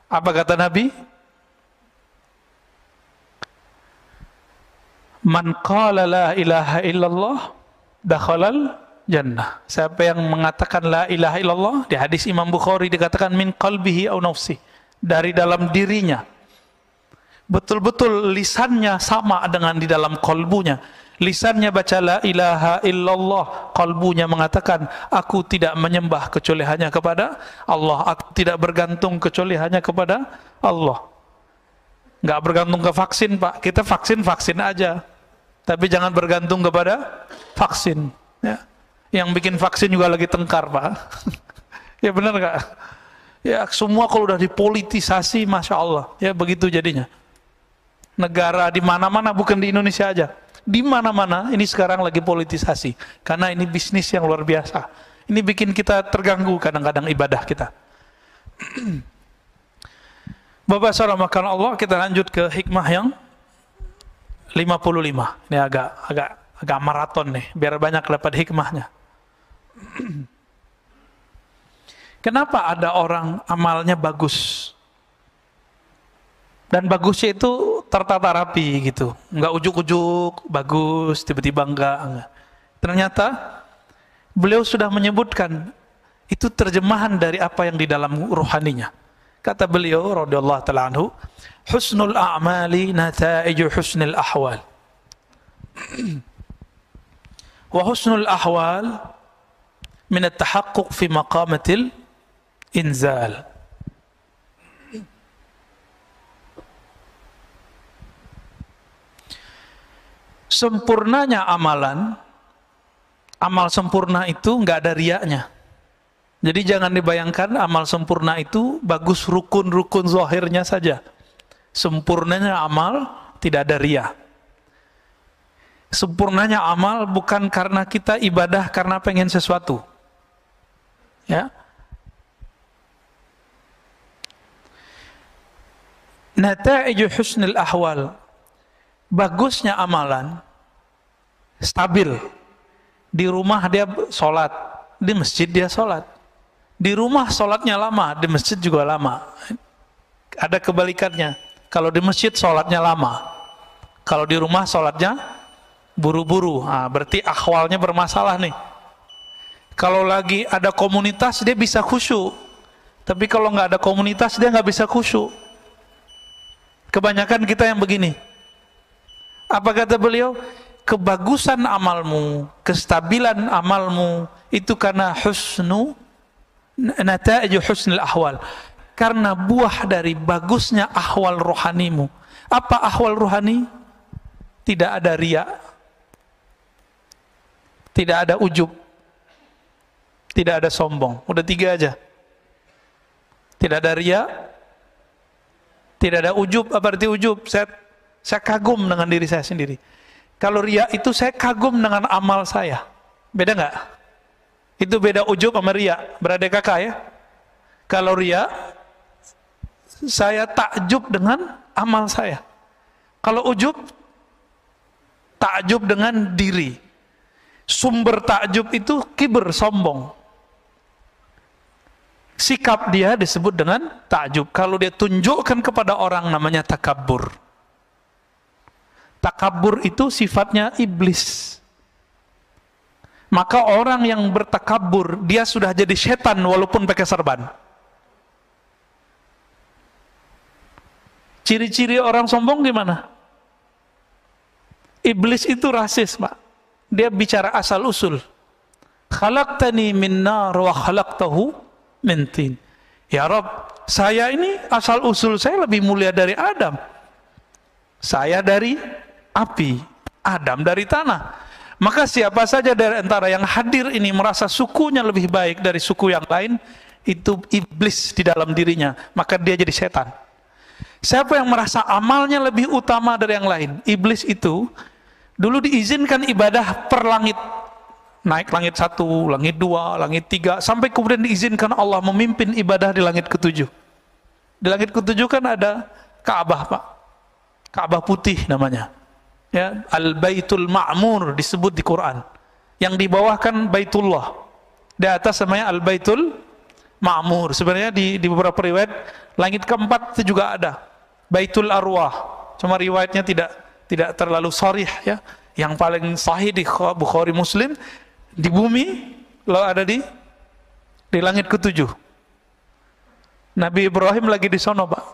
Speaker 1: Apa kata Nabi? Man qala la ilaha illallah dakhalal jannah. Siapa yang mengatakan la ilaha illallah, di hadis Imam Bukhari dikatakan min qalbihi au nafsi, dari dalam dirinya, betul-betul lisannya sama dengan di dalam kalbunya. Lisannya baca la ilaha illallah, kalbunya mengatakan aku tidak menyembah kecuali hanya kepada Allah, aku tidak bergantung kecuali hanya kepada Allah. Nggak bergantung ke vaksin, Pak. Kita vaksin aja, tapi jangan bergantung kepada vaksin, ya. Yang bikin vaksin juga lagi tengkar, Pak. Ya benar nggak? Ya semua kalau udah dipolitisasi, masya Allah, ya begitu jadinya. Negara di mana-mana, bukan di Indonesia aja, di mana-mana ini sekarang lagi politisasi, karena ini bisnis yang luar biasa. Ini bikin kita terganggu kadang-kadang ibadah kita. Bapak saudara makan Allah, kita lanjut ke hikmah yang 55. Ini agak maraton nih, biar banyak dapat hikmahnya. Kenapa ada orang amalnya bagus? Dan bagusnya itu tertata rapi gitu, nggak ujuk-ujuk bagus, tiba-tiba enggak. Ternyata beliau sudah menyebutkan itu terjemahan dari apa yang di dalam rohaninya. Kata beliau radhiyallahu ta'ala anhu, husnul a'mali nata'iju husnul ahwal. Wa husnul ahwal min at-tahaqquq fi maqamatil inzal. Sempurnanya amalan, amal sempurna itu nggak ada riaknya. Jadi jangan dibayangkan amal sempurna itu bagus rukun-rukun zahirnya saja. Sempurnanya amal tidak ada riak. Sempurnanya amal bukan karena kita ibadah karena pengen sesuatu, ya. Nata'iju husnul ahwal, bagusnya amalan stabil. Di rumah dia sholat, di masjid dia sholat. Di rumah sholatnya lama, di masjid juga lama. Ada kebalikannya, kalau di masjid sholatnya lama, kalau di rumah sholatnya buru-buru. Berarti ahwalnya bermasalah nih. Kalau lagi ada komunitas dia bisa khusyuk, tapi kalau nggak ada komunitas dia nggak bisa khusyuk. Kebanyakan kita yang begini. Apa kata beliau? Kebagusan amalmu, kestabilan amalmu itu karena nata'iju husnul ahwal, karena buah dari bagusnya ahwal rohanimu. Apa ahwal rohani? Tidak ada riya, tidak ada ujub, tidak ada sombong. Udah 3 aja. Tidak ada riya, tidak ada ujub. Apa arti ujub? Saya kagum dengan diri saya sendiri. Kalau riya itu saya kagum dengan amal saya. Beda nggak? Itu beda ujub sama riya. Beradik kakak ya. Kalau riya, saya takjub dengan amal saya. Kalau ujub, takjub dengan diri. Sumber takjub itu kibir, sombong. Sikap dia disebut dengan takjub. Kalau dia tunjukkan kepada orang namanya takabbur. Takabur itu sifatnya iblis. Maka orang yang bertakabur, dia sudah jadi setan walaupun pakai serban. Ciri-ciri orang sombong gimana? Iblis itu rasis, Pak. Dia bicara asal usul. Khalaqtani min nar wa khalaqtahu min tin. Ya Rabb, saya ini asal usul saya lebih mulia dari Adam. Saya dari api, Adam dari tanah. Maka siapa saja dari antara yang hadir ini merasa sukunya lebih baik dari suku yang lain, itu iblis di dalam dirinya, maka dia jadi setan. Siapa yang merasa amalnya lebih utama dari yang lain, iblis itu dulu diizinkan ibadah per langit, naik langit 1, langit 2, langit 3, sampai kemudian diizinkan Allah memimpin ibadah di langit ke-7. Di langit ke-7 kan ada Ka'bah, Pak. Ka'bah putih namanya. Ya, Al-Baitul Ma'mur disebut di Quran. Yang di bawah kan Baitullah. Di atas namanya Al-Baitul Ma'mur. Sebenarnya di beberapa riwayat langit keempat itu juga ada Baitul Arwah. Cuma riwayatnya tidak terlalu sharih ya. Yang paling sahih di Bukhari Muslim, di bumi lalu ada di langit ke-7. Nabi Ibrahim lagi di sono, Pak.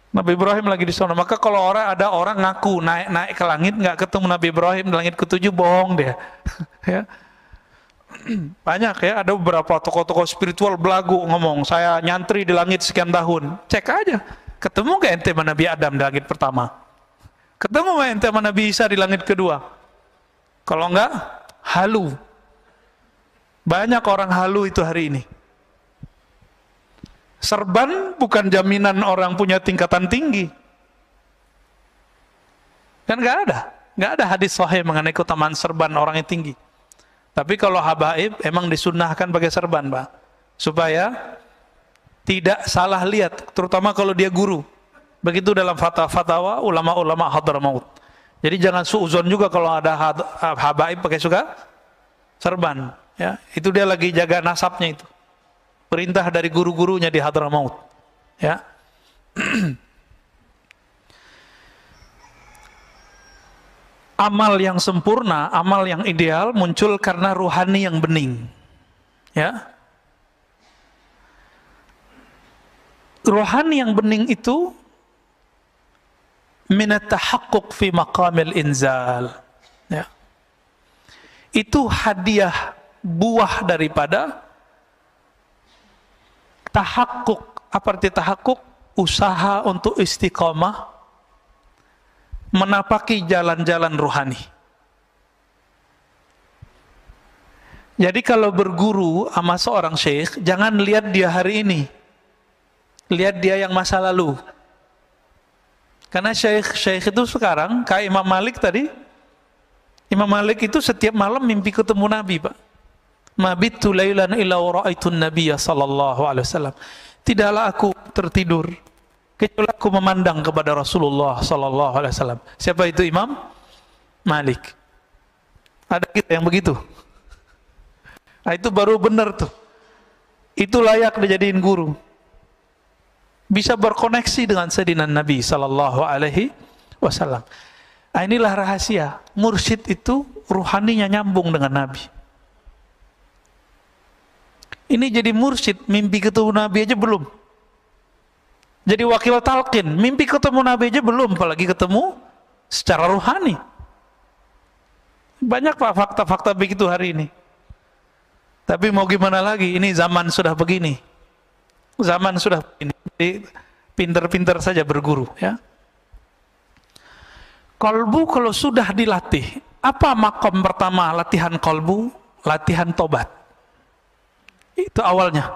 Speaker 1: Nabi Ibrahim lagi di sana. Maka kalau ada orang ngaku naik ke langit nggak ketemu Nabi Ibrahim di langit ketujuh, bohong dia. Ya. Banyak ya, ada beberapa tokoh-tokoh spiritual belagu ngomong, saya nyantri di langit sekian tahun. Cek aja, ketemu gak ente sama Nabi Adam di langit pertama? Ketemu gak ente sama Nabi Isa di langit kedua? Kalau enggak, halu. Banyak orang halu itu hari ini. Serban bukan jaminan orang punya tingkatan tinggi. Kan nggak ada hadis sahih mengenai keutamaan serban orang yang tinggi. Tapi kalau habaib emang disunnahkan pakai serban, Pak, supaya tidak salah lihat, terutama kalau dia guru. Begitu dalam fatwa ulama-ulama Hadramaut. Jadi jangan suuzon juga kalau ada habaib pakai serban, ya. Itu dia lagi jaga nasabnya itu. Perintah dari guru-gurunya di Hadramaut, ya. Amal yang sempurna, amal yang ideal muncul karena ruhani yang bening, ya. Ruhani yang bening itu minat tahaqquq fi maqamil inzal, ya. Itu hadiah buah daripada tahaqquq. Apa arti tahaqquq? Usaha untuk istiqamah menapaki jalan-jalan ruhani. Jadi kalau berguru sama seorang syekh, jangan lihat dia hari ini, lihat dia yang masa lalu. Karena syekh itu sekarang kayak Imam Malik tadi. Imam Malik itu setiap malam mimpi ketemu Nabi, Pak. Mabittu lailan illa ra'aitun nabiyya sallallahu alaihi wasallam. Tidaklah aku tertidur kecuali aku memandang kepada Rasulullah sallallahu alaihi wasallam. Siapa itu Imam Malik? Ada kita yang begitu. Nah, itu baru benar tuh. Itu layak dijadiin guru. Bisa berkoneksi dengan Sayyidina Nabi sallallahu alaihi wasallam. Nah, inilah rahasia. Mursyid itu ruhaninya nyambung dengan Nabi. Ini jadi mursyid, mimpi ketemu Nabi aja belum. Jadi wakil talqin, mimpi ketemu Nabi aja belum, apalagi ketemu secara ruhani. Banyak, Pak, fakta-fakta begitu hari ini. Tapi mau gimana lagi, ini zaman sudah begini. Zaman sudah begini. Jadi pinter-pinter saja berguru, ya. Kolbu kalau sudah dilatih, apa makom pertama latihan kolbu? Latihan tobat. Itu awalnya.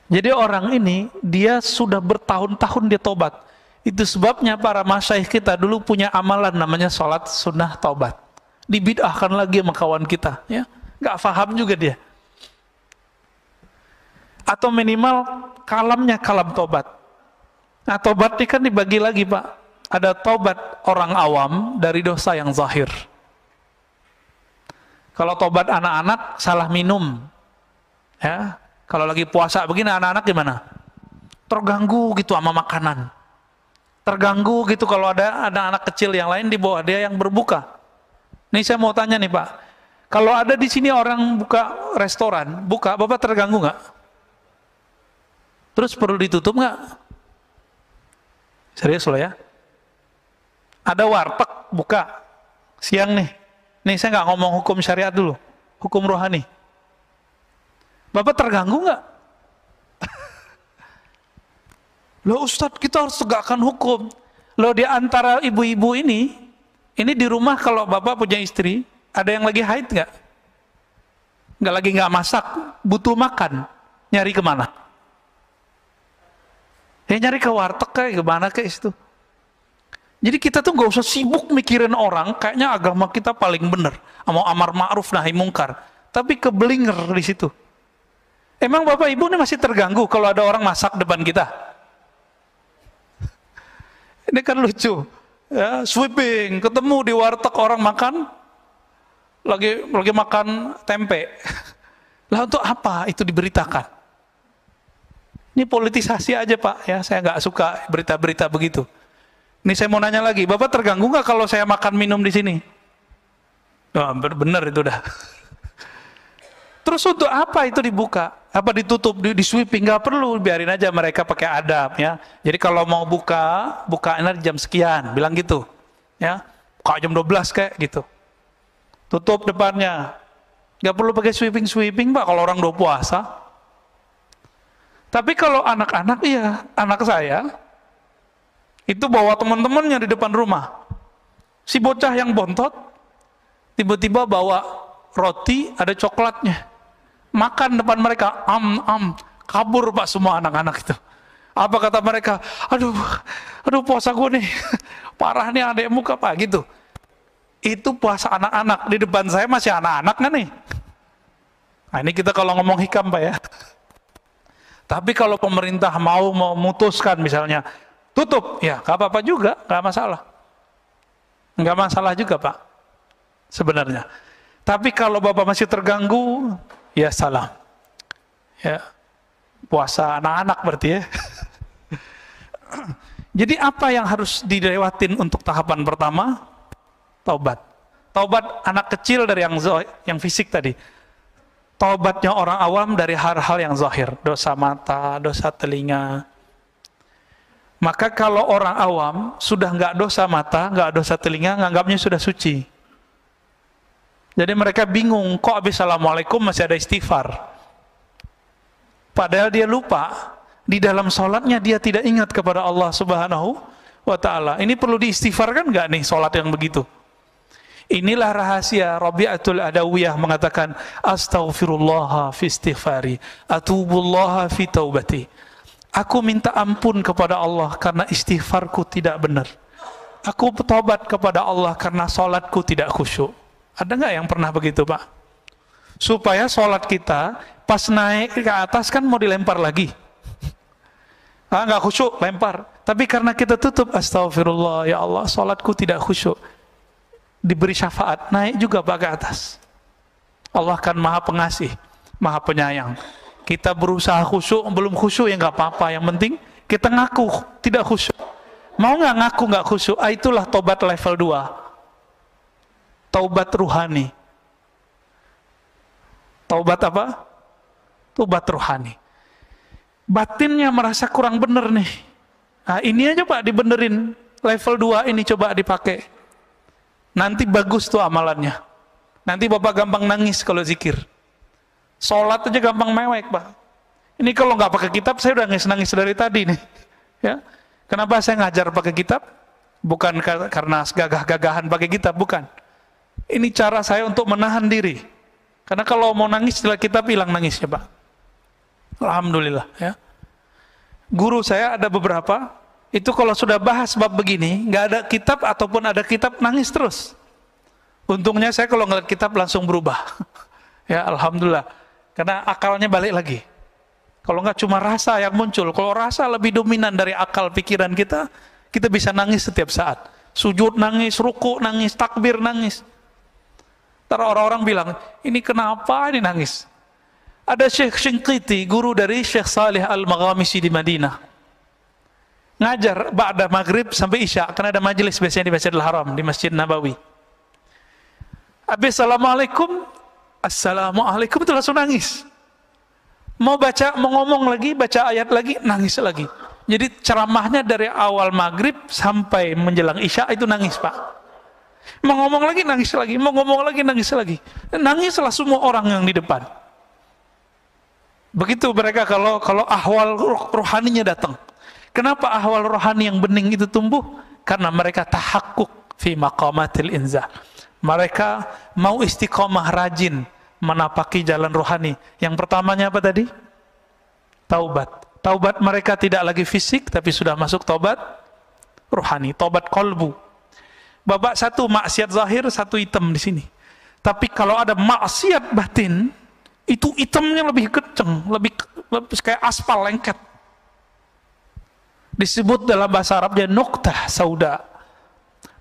Speaker 1: Jadi orang ini, dia sudah bertahun-tahun dia tobat. Itu sebabnya para masyaikh kita dulu punya amalan namanya sholat sunnah taubat. Dibid'ahkan lagi sama kawan kita, ya. Nggak paham juga dia. Atau minimal kalamnya kalam tobat. Nah, tobat ini kan dibagi lagi, Pak. Ada tobat orang awam dari dosa yang zahir. Kalau tobat anak-anak salah minum, ya. Kalau lagi puasa begini anak-anak gimana? Terganggu gitu sama makanan. Terganggu gitu kalau ada anak kecil yang lain di bawah dia yang berbuka. Nih saya mau tanya nih, Pak. Kalau ada di sini orang buka restoran, buka, Bapak terganggu nggak? Terus perlu ditutup nggak? Serius loh ya? Ada warteg buka siang nih. Nih saya nggak ngomong hukum syariat dulu, hukum rohani. Bapak terganggu nggak? Loh Ustadz, kita harus tegakkan hukum. Loh di antara ibu-ibu ini di rumah kalau Bapak punya istri, ada yang lagi haid nggak? Nggak masak, butuh makan, nyari kemana? Ya nyari ke warteg kayak gimana kayak itu. Jadi kita tuh nggak usah sibuk mikirin orang, kayaknya agama kita paling bener, mau amar ma'ruf nahi mungkar, tapi kebelinger di situ. Emang Bapak Ibu ini masih terganggu kalau ada orang masak depan kita? Ini kan lucu, ya, sweeping, ketemu di warteg orang makan, lagi makan tempe. Lah untuk apa itu diberitakan? Ini politisasi aja, Pak, ya. Saya nggak suka berita-berita begitu. Ini saya mau nanya lagi, Bapak terganggu nggak kalau saya makan minum di sini? Oh, bener itu dah. Terus untuk apa itu dibuka? Apa ditutup, di sweeping? Nggak perlu, biarin aja mereka pakai adab ya. Jadi kalau mau buka, bukain jam sekian, bilang gitu. Ya, buka jam 12 kayak gitu. Tutup depannya. Nggak perlu pakai sweeping Pak kalau orang udah puasa. Tapi kalau anak-anak, iya, anak saya itu bawa teman-temannya di depan rumah. Si bocah yang bontot tiba-tiba bawa roti ada coklatnya. Makan depan mereka, kabur Pak semua anak-anak itu. Apa kata mereka? Aduh puasa gue nih, parah nih adekmu Pak gitu. Itu puasa anak-anak, di depan saya masih anak-anak kan nih. Nah ini kita kalau ngomong hikam Pak ya. Tapi kalau pemerintah mau memutuskan misalnya tutup, ya nggak apa-apa juga, nggak masalah. Nggak masalah juga Pak, sebenarnya. Tapi kalau Bapak masih terganggu, ya salam. Ya, puasa anak-anak berarti ya. Jadi apa yang harus dilewatin untuk tahapan pertama? Taubat. Taubat anak kecil dari yang fisik tadi. Taubatnya orang awam dari hal-hal yang zahir, dosa mata, dosa telinga. Maka kalau orang awam sudah nggak dosa mata, nggak dosa telinga, nganggapnya sudah suci. Jadi mereka bingung, kok habis assalamualaikum masih ada istighfar. Padahal dia lupa, di dalam sholatnya dia tidak ingat kepada Allah Subhanahu wa Ta'ala. Ini perlu diistighfarkan nggak nih sholat yang begitu? Inilah rahasia. Rabi'atul Adawiyah mengatakan, astaghfirullah fi istighfari, atubullaha fi taubati. Aku minta ampun kepada Allah karena istighfarku tidak benar. Aku bertobat kepada Allah karena sholatku tidak khusyuk. Ada nggak yang pernah begitu Pak? Supaya sholat kita pas naik ke atas kan mau dilempar lagi. Nggak khusyuk, lempar. Tapi karena kita tutup, astagfirullah, ya Allah, sholatku tidak khusyuk. Diberi syafaat, naik juga Pak ke atas. Allah kan maha pengasih, maha penyayang. Kita berusaha khusyuk, belum khusyuk ya nggak apa-apa. Yang penting kita ngaku tidak khusyuk. Mau nggak ngaku nggak khusyuk? Itulah tobat level 2. Taubat ruhani. Taubat apa? Taubat ruhani. Batinnya merasa kurang bener nih. Nah ini aja Pak dibenerin. Level 2 ini coba dipakai. Nanti bagus tuh amalannya. Nanti Bapak gampang nangis kalau zikir. Sholat aja gampang mewek Pak. Ini kalau nggak pakai kitab saya udah nangis-nangis dari tadi nih. Ya. Kenapa saya ngajar pakai kitab? Bukan karena gagah-gagahan pakai kitab, bukan. Ini cara saya untuk menahan diri. Karena kalau mau nangis setelah kitab hilang nangisnya Pak. Alhamdulillah ya. Guru saya ada beberapa, itu kalau sudah bahas bab begini, nggak ada kitab ataupun ada kitab nangis terus. Untungnya saya kalau ngeliat kitab langsung berubah. Ya alhamdulillah. Karena akalnya balik lagi. Kalau nggak cuma rasa yang muncul, kalau rasa lebih dominan dari akal pikiran kita, kita bisa nangis setiap saat. Sujud nangis, ruku nangis, takbir nangis. Ntar orang-orang bilang, ini kenapa ini nangis? Ada Syekh Shinqiti, guru dari Syekh Salih Al-Maghamisi di Madinah. Ngajar ba'da maghrib sampai isya, karena ada majelis biasanya di Masjidil Haram, di Masjid Nabawi. Habis Assalamualaikum itu langsung nangis. Mau ngomong lagi, baca ayat lagi, nangis lagi. Jadi ceramahnya dari awal maghrib sampai menjelang isya itu nangis Pak. Mau ngomong lagi, nangis lagi. Mau ngomong lagi, nangis lagi. Nangislah semua orang yang di depan. Begitu mereka kalau ahwal rohaninya datang. Kenapa ahwal rohani yang bening itu tumbuh? Karena mereka tahakkuk fi maqamatil inzal. Mereka mau istiqomah, rajin menapaki jalan rohani. Yang pertamanya apa tadi? Taubat. Taubat mereka tidak lagi fisik, tapi sudah masuk taubat rohani, taubat kolbu. Babak satu maksiat zahir, satu hitam di sini. Tapi kalau ada maksiat batin, itu hitamnya lebih kenceng, lebih kayak aspal lengket. Disebut dalam bahasa Arabnya nuqtah sauda,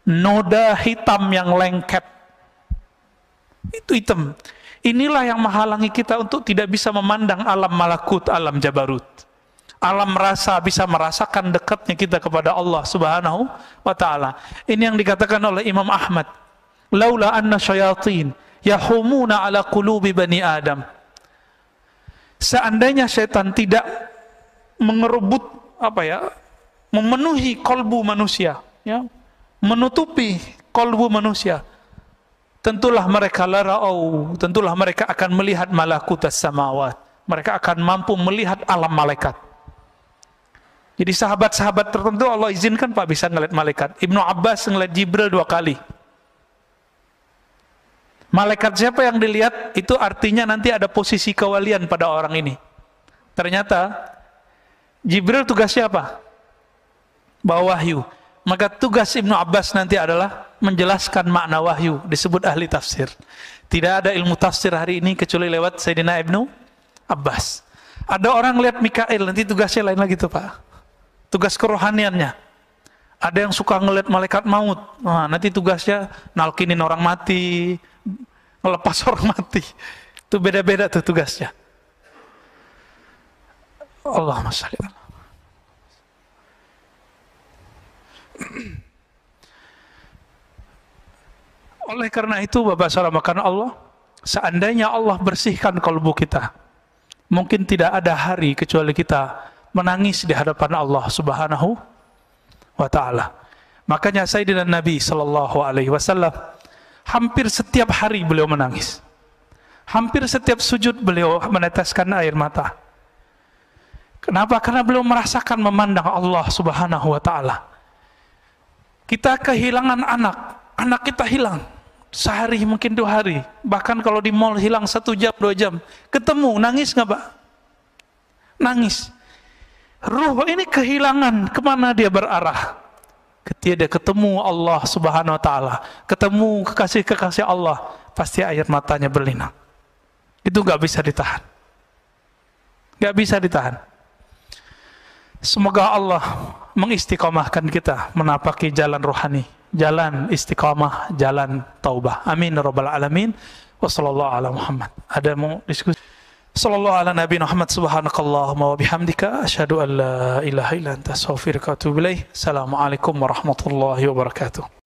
Speaker 1: noda hitam yang lengket. Itu hitam. Inilah yang menghalangi kita untuk tidak bisa memandang alam malakut, alam jabarut. Alam rasa, bisa merasakan dekatnya kita kepada Allah Subhanahu wa ta'ala. Ini yang dikatakan oleh Imam Ahmad. Laula anna syayatin yahumuna ala qulubi bani Adam. Seandainya syaitan tidak mengerebut memenuhi kolbu manusia, ya, menutupi kolbu manusia, tentulah mereka tentulah mereka akan melihat malakutas samawat. Mereka akan mampu melihat alam malaikat. Jadi sahabat-sahabat tertentu Allah izinkan Pak bisa ngelihat malaikat. Ibnu Abbas ngelihat Jibril 2 kali. Malaikat siapa yang dilihat? Itu artinya nanti ada posisi kewalian pada orang ini. Ternyata Jibril tugasnya apa? Bawa wahyu. Maka tugas Ibnu Abbas nanti adalah menjelaskan makna wahyu. Disebut ahli tafsir. Tidak ada ilmu tafsir hari ini kecuali lewat Sayyidina Ibnu Abbas. Ada orang lihat Mikail, nanti tugasnya lain lagi tuh Pak. Tugas kerohaniannya. Ada yang suka ngelihat malaikat maut. Nah, nanti tugasnya nalkinin orang mati, ngelepas orang mati. Itu beda-beda tuh tugasnya. Allahumma shalli ala. Oleh karena itu Bapak Saudara Allah, seandainya Allah bersihkan kalbu kita, mungkin tidak ada hari kecuali kita menangis di hadapan Allah Subhanahu wa ta'ala. Makanya Sayyidina Nabi sallallahu alaihi wasallam hampir setiap hari beliau menangis. Hampir setiap sujud beliau meneteskan air mata. Kenapa? Karena beliau merasakan memandang Allah Subhanahu wa ta'ala. Kita kehilangan anak kita hilang. Sehari mungkin 2 hari. Bahkan kalau di mall hilang 1 jam 2 jam. Ketemu, nangis nggak Pak? Nangis. Ruh ini kehilangan, kemana dia berarah? Ketika dia ketemu Allah Subhanahu wa ta'ala, ketemu kekasih-kekasih Allah, pasti air matanya berlinang. Itu gak bisa ditahan. Gak bisa ditahan. Semoga Allah mengistiqomahkan kita menapaki jalan rohani, jalan istiqomah, jalan taubah. Amin ya rabbal alamin. Wassallallahu ala Muhammad. Ada mau diskusi? Sallallahu ala Nabi Muhammad, subhanakallahumma wa bihamdika asyhadu an la ilaha illa anta astaghfiruka wa atubu ilaik. Assalamualaikum warahmatullahi wabarakatuh.